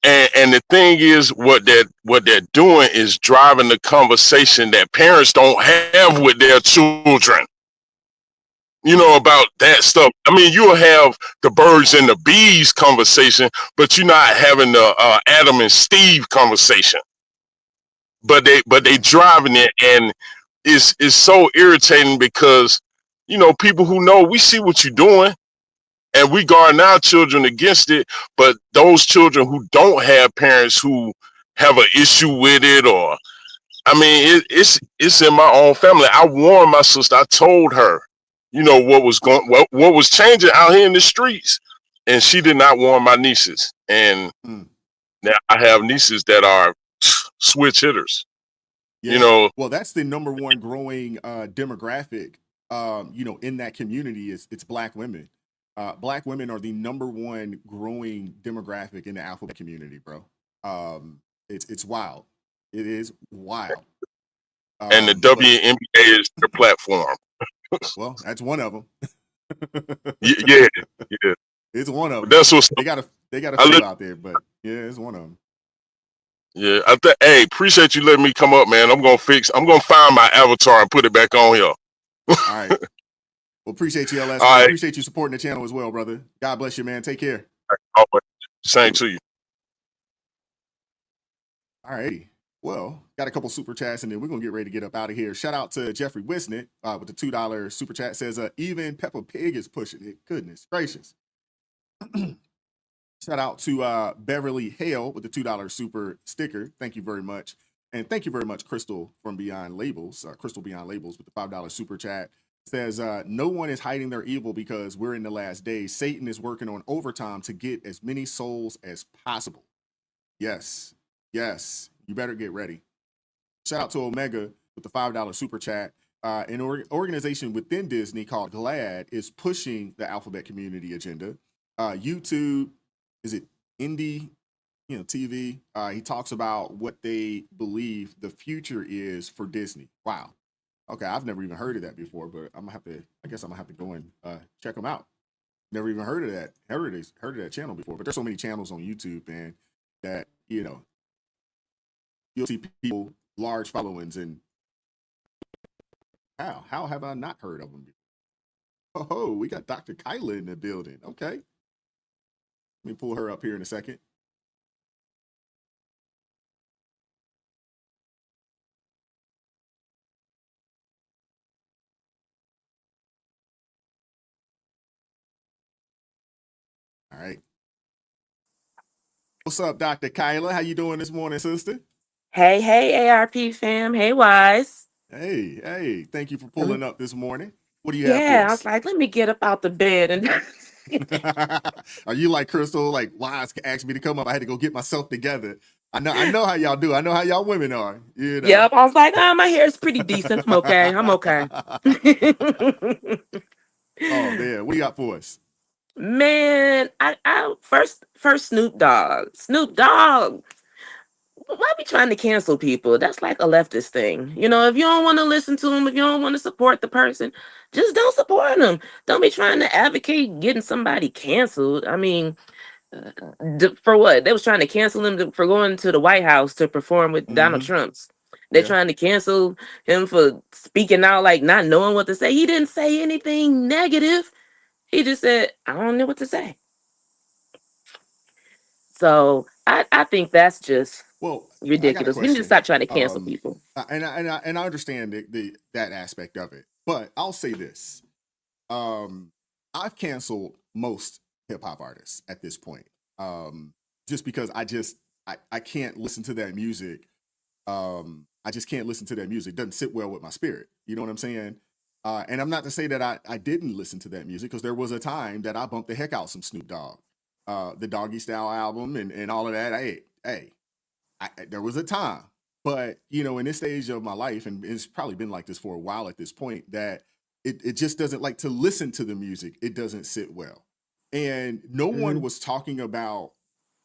the thing is, what they're doing is driving the conversation that parents don't have with their children. You know, about that stuff. I mean, you'll have the birds and the bees conversation, but you're not having the Adam and Steve conversation. But they driving it, and it's so irritating because, you know, people who know, we see what you're doing and we guard our children against it, but those children who don't have parents who have an issue with it, or I mean, it's in my own family. I warned my sister. I told her, you know, what was changing out here in the streets, and she did not warn my nieces. And now I have nieces that are switch hitters. Yeah. You know, well, that's the number one growing demographic. You know, in that community it's Black women. Black women are the number one growing demographic in the alphabet community, bro. It's wild. It is wild. And the WNBA is their platform. Well, that's one of them. yeah. It's one of them. That's what's they got a few out there, but yeah, it's one of them. Yeah, hey, appreciate you letting me come up, man. I'm gonna find my avatar and put it back on here. All right. Well, appreciate you, LS. Right. Appreciate you supporting the channel as well, brother. God bless you, man. Take care. All right. Same to you. All righty. Well, got a couple super chats, and then we're gonna get ready to get up out of here. Shout out to Jeffrey Wisnett with the $2 super chat. Says even Peppa Pig is pushing it. Goodness gracious. Shout out to Beverly Hale with the $2 super sticker. Thank you very much. And thank you very much, Crystal from Beyond Labels. Crystal Beyond Labels with the $5 super chat. Says, no one is hiding their evil because we're in the last days. Satan is working on overtime to get as many souls as possible. Yes. You better get ready. Shout out to Omega with the $5 super chat. An organization within Disney called GLAD is pushing the alphabet community agenda. YouTube, is it Indie, TV? He talks about what they believe the future is for Disney. Wow. Okay, I've never even heard of that before, but I guess I'm gonna have to go and check them out. Never even heard of that. Heard of that channel before, but there's so many channels on YouTube, man, that you'll see people large followings, and how have I not heard of them before? Oh, we got Dr. Kyla in the building. Okay, let me pull her up here in a second. All right. What's up, Dr. Kyla? How you doing this morning, sister? Hey, ARP fam. Hey, Wise. Hey. Thank you for pulling up this morning. What do you have for Yeah, I was us? like, let me get up out the bed and Are you like Crystal? Like Wise asked me to come up. I had to go get myself together. I know how y'all do. I know how y'all women are. You know. yep. I was like, my hair is pretty decent. I'm okay. I'm okay. Oh man, what do you got for us? Man, I first Snoop Dogg. Snoop Dogg. Why be trying to cancel people? That's like a leftist thing. You know, if you don't want to listen to them, if you don't want to support the person, just don't support them. Don't be trying to advocate getting somebody canceled. I mean, for what? They was trying to cancel him for going to the White House to perform with Donald Trump's. They're Yeah. trying to cancel him for speaking out, like not knowing what to say. He didn't say anything negative. He just said, I don't know what to say. So I think that's just Well, I got a ridiculous. We need to question. stop trying to cancel people. And I understand that aspect of it, but I'll say this: I've canceled most hip hop artists at this point, just because I can't listen to that music. I just can't listen to that music. It doesn't sit well with my spirit. You know what I'm saying? And I'm not to say that I didn't listen to that music, because there was a time that I bumped the heck out some Snoop Dogg, the Doggy Style album and all of that. Hey, there was a time, but you know, in this stage of my life, and it's probably been like this for a while at this point, that it just doesn't, like, to listen to the music, it doesn't sit well. And no one was talking about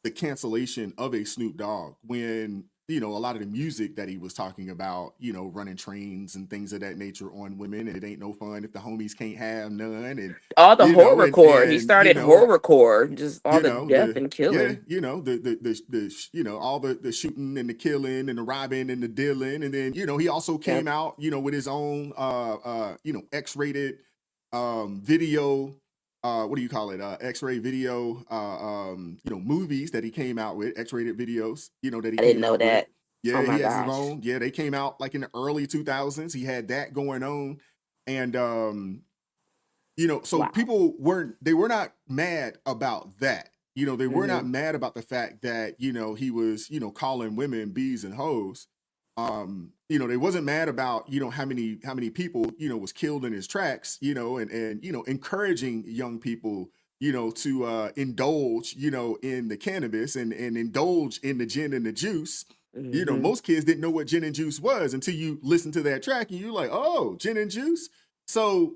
the cancellation of a Snoop Dogg when, you know, a lot of the music that he was talking about, you know, running trains and things of that nature on women, and it ain't no fun if the homies can't have none, and All the you know, horrorcore. He and you started know, horrorcore, just all you the know, death and killing. you know, you know, all the shooting and the killing and the robbing and the dealing. And then, you know, he also came out, you know, with his own you know, X-rated video, what do you call it, X-ray video, you know, movies that he came out with, X-rated videos, you know, that he I didn't came know out with. that. Oh Yeah, my he has his gosh. own. Yeah, they came out like in the early 2000s. He had that going on. And you know, so Wow. people were not mad about that. You know, they were not Mhm. mad about the fact that, you know, he was, you know, calling women bees and hoes. You know, they wasn't mad about, you know, how many people, you know, was killed in his tracks, you know, and you know, encouraging young people, you know, to indulge, you know, in the cannabis and indulge in the gin and the juice. You know, Mhm. most kids didn't know what gin and juice was until you listen to that track and you're like, oh, gin and juice. So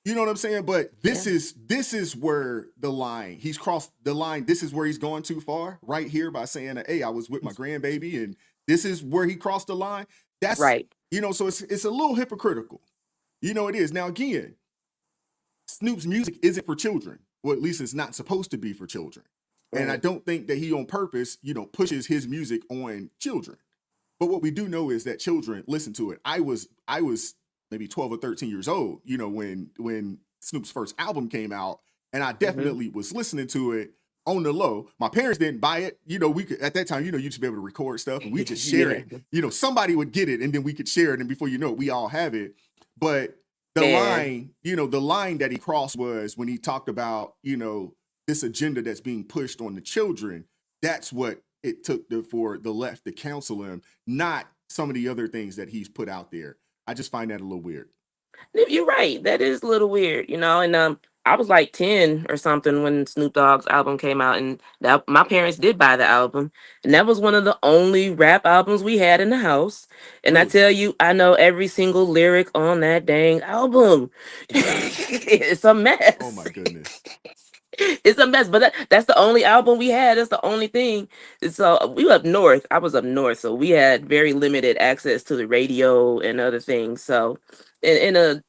you know what I'm saying? But this is where the line, he's crossed the line. This is where he's gone too far right here by saying, hey, I was with my grandbaby, and this is where he crossed the line. That's, Right. you know, so it's a little hypocritical. You know, it is. Now, again, Snoop's music isn't for children. Well, at least it's not supposed to be for children. And I Right. don't think that he on purpose, you know, pushes his music on children. But what we do know is that children listen to it. I was maybe 12 or 13 years old, you know, when Snoop's first album came out, and I Mhm. definitely was listening to it on the low. My parents didn't buy it. You know, we could, at that time, you know, you used to be able to record stuff and we just share Yeah. it. You know, somebody would get it and then we could share it, and before you know it, we all have it. But the Man. line, you know, the line that he crossed was when he talked about, you know, this agenda that's being pushed on the children. That's what it took for the left to counsel him, not some of the other things that he's put out there. I just find that a little weird. You're right. That is a little weird, you know. And I was like 10 or something when Snoop Dogg's album came out, and that my parents did buy the album, and that was one of the only rap albums we had in the house. And I Really? tell you, I know every single lyric on that dang album. It's a mess. Oh my goodness. It's a mess, but that's the only album we had. That's the only thing. So we were up north. I was up north, so we had very limited access to the radio and other things. So in a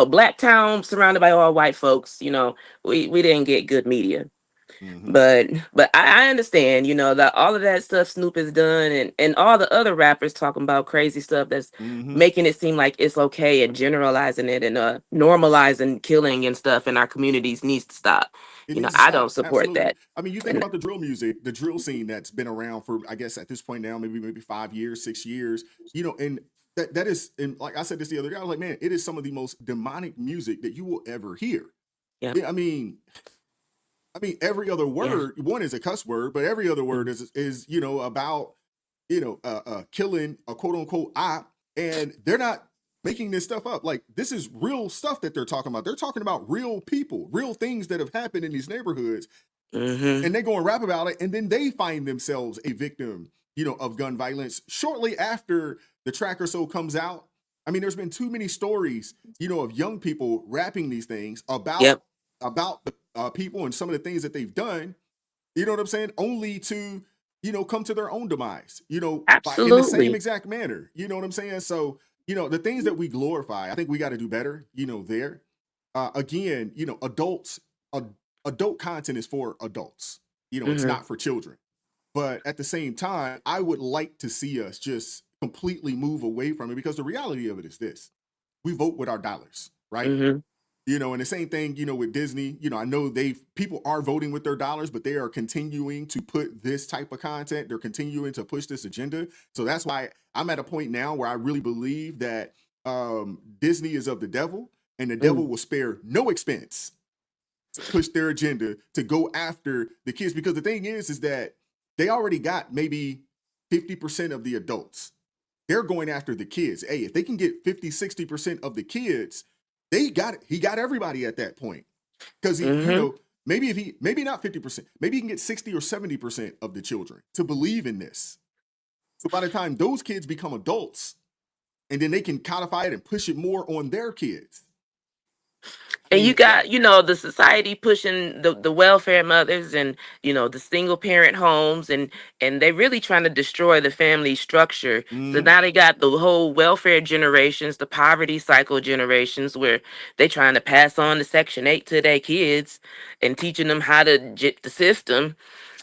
black town surrounded by all white folks, we didn't get good media. Mm-hmm. But I understand, that all of that stuff Snoop has done, and all the other rappers talking about crazy stuff that's making it seem like it's okay and generalizing it and normalizing killing and stuff in our communities needs to stop. It needs to I don't stop. support Absolutely. that. I mean, you think And about the drill music, the drill scene that's been around for, I guess at this point now, maybe 5 years, 6 years, you know, and that is, and like I said this the other day, I was like, man, it is some of the most demonic music that you will ever hear. Yeah. I mean, every other word, one is a cuss word, but every other word is about, killing a quote unquote op, and they're not making this stuff up. Like, this is real stuff that they're talking about. They're talking about real people, real things that have happened in these neighborhoods. And they go and rap about it, and then they find themselves a victim, of gun violence shortly after the track or so comes out. I mean, there's been too many stories, of young people rapping these things about people and some of the things that they've done. You know what I'm saying? Only to, come to their own demise, in the same Absolutely. exact manner. You know what I'm saying? So, the things that we glorify, I think we got to do better, there. Again, adults, adult content is for adults. It's not for children. But at the same time, I would like to see us just completely move away from it, because the reality of it is this: we vote with our dollars, right? And the same thing, with Disney. I know people are voting with their dollars, but they are continuing to put this type of content. They're continuing to push this agenda. So that's why I'm at a point now where I really believe that Disney is of the devil, and the devil will spare no expense to push their agenda to go after the kids. Because the thing is that they already got maybe 50% of the adults. They're going after the kids. Hey, if they can get 50, 60% of the kids, he got everybody at that point. Because maybe not 50%, maybe he can get 60 or 70% of the children to believe in this. So by the time those kids become adults, and then they can codify it and push it more on their kids. And you got, the society pushing the welfare mothers and, the single parent homes, and they really trying to destroy the family structure. So now they got the whole welfare generations, the poverty cycle generations, where they trying to pass on the Section 8 to their kids and teaching them how to jit the system.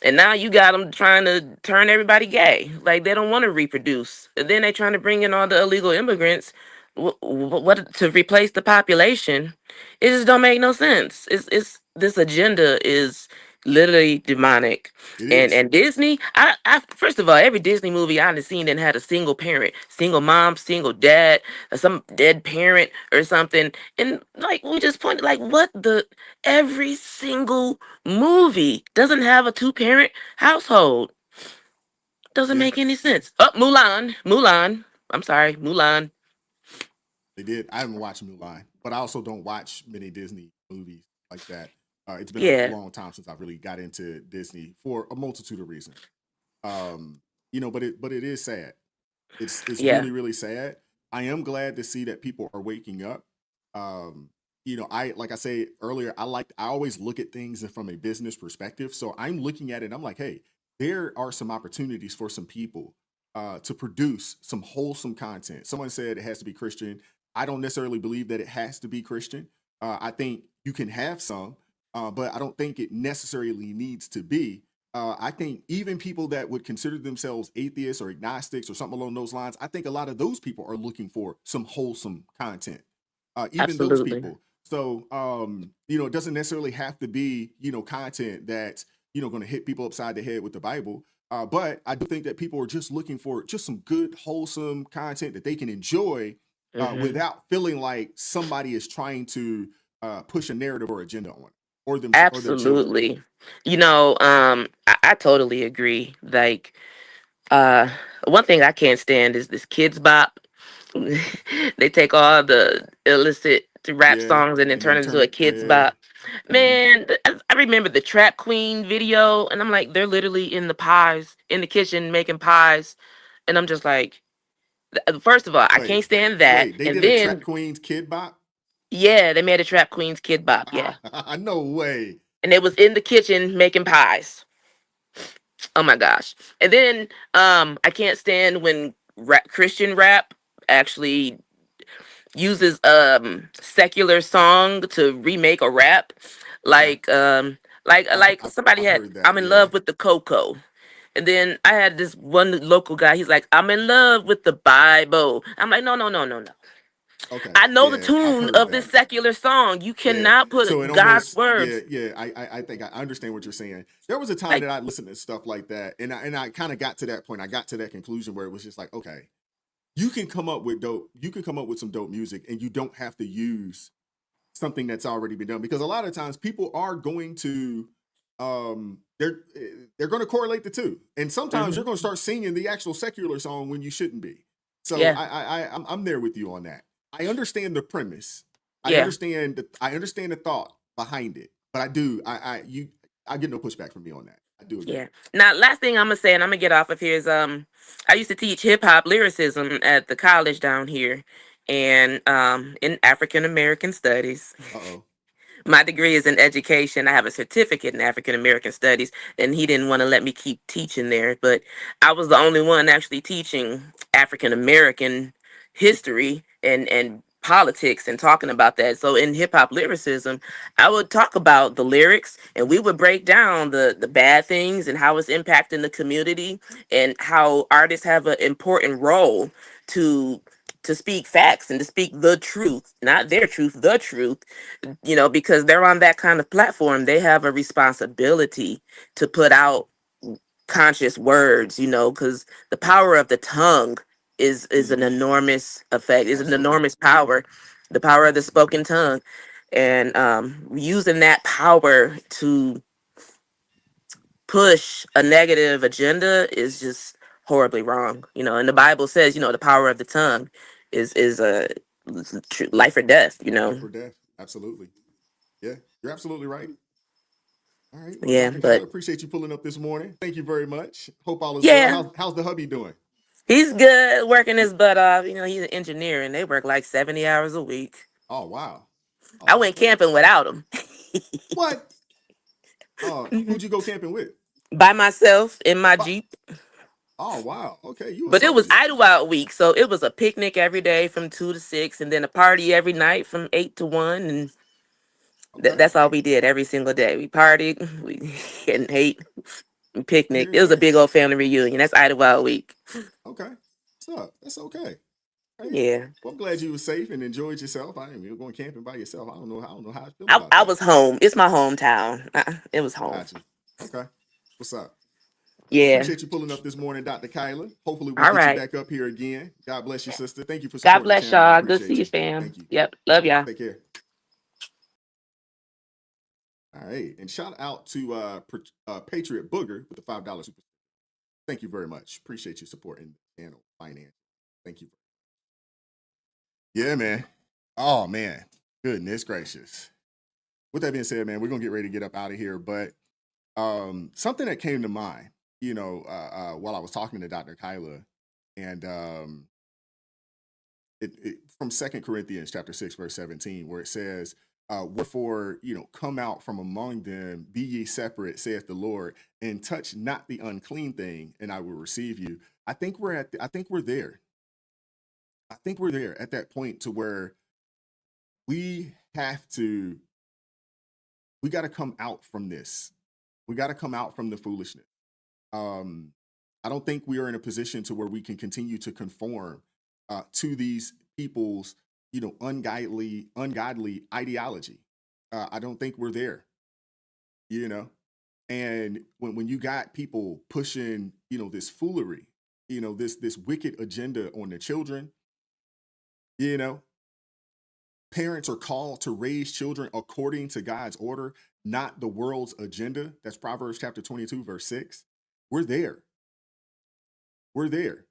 And now you got them trying to turn everybody gay. Like, they don't want to reproduce. And then they trying to bring in all the illegal immigrants what to replace the population. It just don't make no sense. It's this agenda is literally demonic. And Disney, I first of all, every Disney movie I've seen that had a single parent, single mom, single dad, or some dead parent or something. And like we just pointed, like what the every single movie doesn't have a two-parent household. Doesn't make any sense. Oh, Mulan. I'm sorry, Mulan. They did. I haven't watched Mulan, but I also don't watch many Disney movies like that. It's been a Yeah. long time since I really got into Disney for a multitude of reasons. But it is sad. It's Yeah. really, really sad. I am glad to see that people are waking up. I like I said earlier, I always look at things from a business perspective. So I'm looking at it, I'm like, hey, there are some opportunities for some people to produce some wholesome content. Someone said it has to be Christian. I don't necessarily believe that it has to be Christian. I think you can have some, but I don't think it necessarily needs to be. I think even people that would consider themselves atheists or agnostics or something along those lines, I think a lot of those people are looking for some wholesome content. Even those Absolutely. people. So, it doesn't necessarily have to be, content that's, going to hit people upside the head with the Bible. But I do think that people are just looking for just some good, wholesome content that they can enjoy without feeling like somebody is trying to push a narrative or agenda on or them or their children. Absolutely. I totally agree. Like, one thing I can't stand is this kids bop. They take all the illicit rap Yeah, songs and then and turn then it into turn a it. kids Yeah. bop. Man, I remember the Trap Queen video, and I'm like, they're literally in the kitchen making pies, and I'm just like, first of all, I Wait, can't stand that, they and did a Trap then Queens Kid Bop? yeah, they made a Trap Queen's kid bop, yeah, No way. and it was in the kitchen making pies. Oh my gosh. And then I can't stand when Christian rap actually uses secular song to remake a rap. Okay. Like somebody I've had heard that. I'm in Yeah. love with the cocoa. And then I had this one local guy, he's like, I'm in love with the Bible. I'm like, no, no, no, no, no. Okay. I know the Yeah, I've tune heard of this that. secular song. You Yeah. cannot So it put God's almost, yeah, words. yeah. I think I understand what you're saying. There was a time Like, that I listened to stuff like that, and I kind of got to that point. I got to that conclusion where it was just like, okay, you can come up with some dope music, and you don't have to use something that's already been done, because a lot of times people are going to they're going to correlate the two, and sometimes you're mhm. going to start singing the actual secular song when you shouldn't be. So Yeah. I'm there with you on that. I understand the premise. I Yeah. understand the thought behind it. But I get no pushback from me on that. I do agree. Yeah. Now, last thing I'm gonna say, and I'm gonna get off of here is, I used to teach hip hop lyricism at the college down here, and in African American studies. Uh-oh. My degree is in education. I have a certificate in African American studies, and he didn't want to let me keep teaching there. But I was the only one actually teaching African American history and politics and talking about that. So in hip hop lyricism, I would talk about the lyrics, and we would break down the bad things and how it's impacting the community, and how artists have an important role to speak facts and to speak the truth, not their truth, the truth, because they're on that kind of platform. They have a responsibility to put out conscious words, because the power of the tongue is an enormous effect, is an enormous power, the power of the spoken tongue. And using that power to push a negative agenda is just horribly wrong. And the Bible says, the power of the tongue is a life or death. Life or death. Absolutely. Yeah, you're absolutely right. All right. Well, Yeah, Dr. but Kyler, appreciate you pulling up this morning. Thank you very much. Hope all is well. yeah, How's the hubby doing? he's good, working his butt off. He's an engineer, and they work like 70 hours a week. Oh, wow. I went camping without him. What? Who'd you go camping with? By myself in my Jeep. Oh, wow. Okay, you a But it was soldier. Idlewild week, so it was a picnic every day from 2 to 6, and then a party every night from 8 to 1, and that's all we did every single day. We partied, we and ate, and picnic. It was a big old family reunion. That's Idlewild week. Okay. What's up? That's okay. Right. Yeah. Well, I'm glad you were safe and enjoyed yourself. I mean, you were going camping by yourself. I don't know how I feel I, about I that. was home. It's my hometown. It was home. Gotcha. Okay. What's up? Yeah. Appreciate you pulling up this morning, Dr. Kyler. Hopefully we'll All get right. you back up here again. God bless you, sister. Thank you for God supporting bless the channel. I y'all. Good to see appreciate you, you. fam. Thank you. Yep. Love y'all. Take care. All right. And shout out to Patriot Booger with the $5 super. Thank you very much. Appreciate you supporting the channel finance. Thank you. Yeah, man. Oh, man. Goodness gracious. With that being said, man, we're going to get ready to get up out of here. But something that came to mind, while I was talking to Dr. Kyler, and from 2 Corinthians chapter 6, verse 17, where it says, wherefore, come out from among them, be ye separate, saith the Lord, and touch not the unclean thing, and I will receive you. I think we're there. I think we're there at that point to where we got to come out from this. We got to come out from the foolishness. I don't think we are in a position to where we can continue to conform to these people's, ungodly ideology. I don't think we're there, And when you got people pushing, this foolery, this wicked agenda on the children, parents are called to raise children according to God's order, not the world's agenda. That's Proverbs chapter 22, verse 6. We're there. We're there.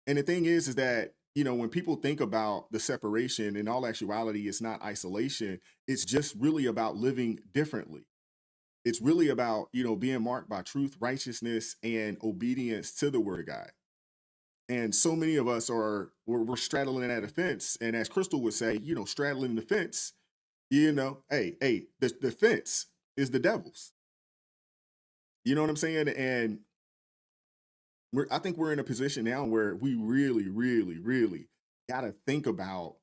And the thing is that, when people think about the separation, in all actuality, it's not isolation. It's just really about living differently. It's really about, being marked by truth, righteousness, and obedience to the word of God. And so many of us we're straddling that fence. And as Crystal would say, straddling the fence, hey, the fence is the devil's. You know what I'm saying? And I think we're in a position now where we really, really, really got to think about,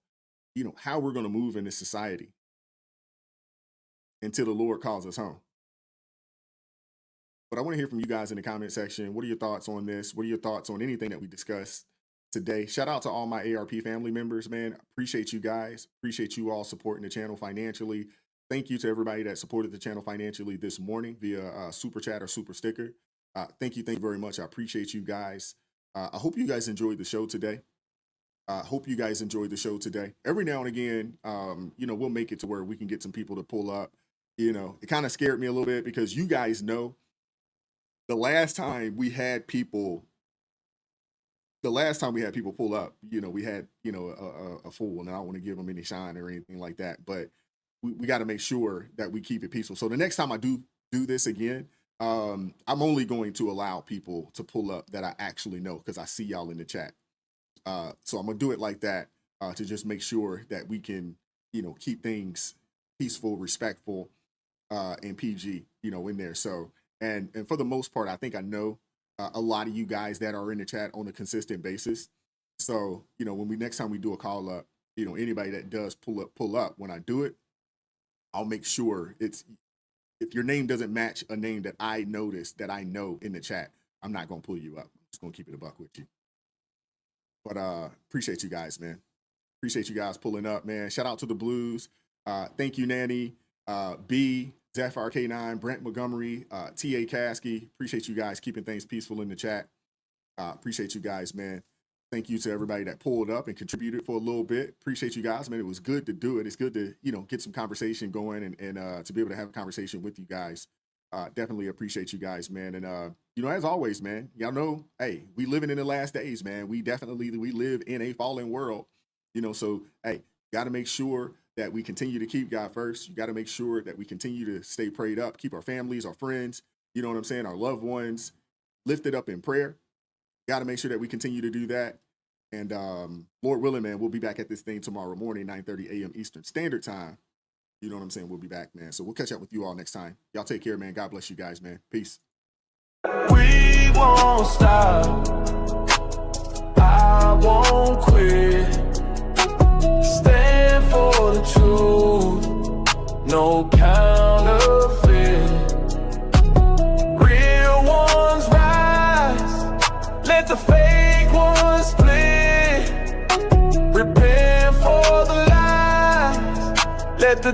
how we're going to move in this society until the Lord calls us home. But I want to hear from you guys in the comment section. What are your thoughts on this? What are your thoughts on anything that we discussed today? Shout out to all my ARP family members, man. Appreciate you guys. Appreciate you all supporting the channel financially. Thank you to everybody that supported the channel financially this morning via super chat or super sticker. Thank you very much. I appreciate you guys. I hope you guys enjoyed the show today. Every now and again, we'll make it to where we can get some people to pull up. It kind of scared me a little bit because you guys know the last time we had people, the last time we had people pull up, we had, a fool, and I don't want to give them any shine or anything like that, but we got to make sure that we keep it peaceful. So the next time I do this again, I'm only going to allow people to pull up that I actually know, because I see y'all in the chat. So I'm gonna do it like that to just make sure that we can, keep things peaceful, respectful, and PG, in there. So, and for the most part, I think I know a lot of you guys that are in the chat on a consistent basis. So, when next time we do a call up, anybody that does pull up, when I do it, I'll make sure if your name doesn't match a name that I noticed that I know in the chat, I'm not gonna pull you up. I'm just gonna keep it a buck with you. But appreciate you guys, man. Appreciate you guys pulling up, man. Shout out to the Blues. Thank you, Nanny, B, Zeph RK9, Brent Montgomery, T.A. Caskey. Appreciate you guys keeping things peaceful in the chat. Appreciate you guys, man. Thank you to everybody that pulled up and contributed for a little bit. Appreciate you guys, man. It was good to do it. It's good to, get some conversation going and to be able to have a conversation with you guys. Definitely appreciate you guys, man. And, as always, man, y'all know, hey, we living in the last days, man. We live in a fallen world, so, hey, got to make sure that we continue to keep God first. You got to make sure that we continue to stay prayed up, keep our families, our friends, our loved ones lifted up in prayer. Got to make sure that we continue to do that. And Lord willing, man, we'll be back at this thing tomorrow morning, 9:30 a.m. Eastern Standard Time. We'll be back, man. So we'll catch up with you all next time. Y'all take care, man. God bless you guys, man. Peace. We won't stop. I won't quit. Stand for the truth. No counterfeit. Real ones rise. Let the fake ones split. Repent for the lies. Let the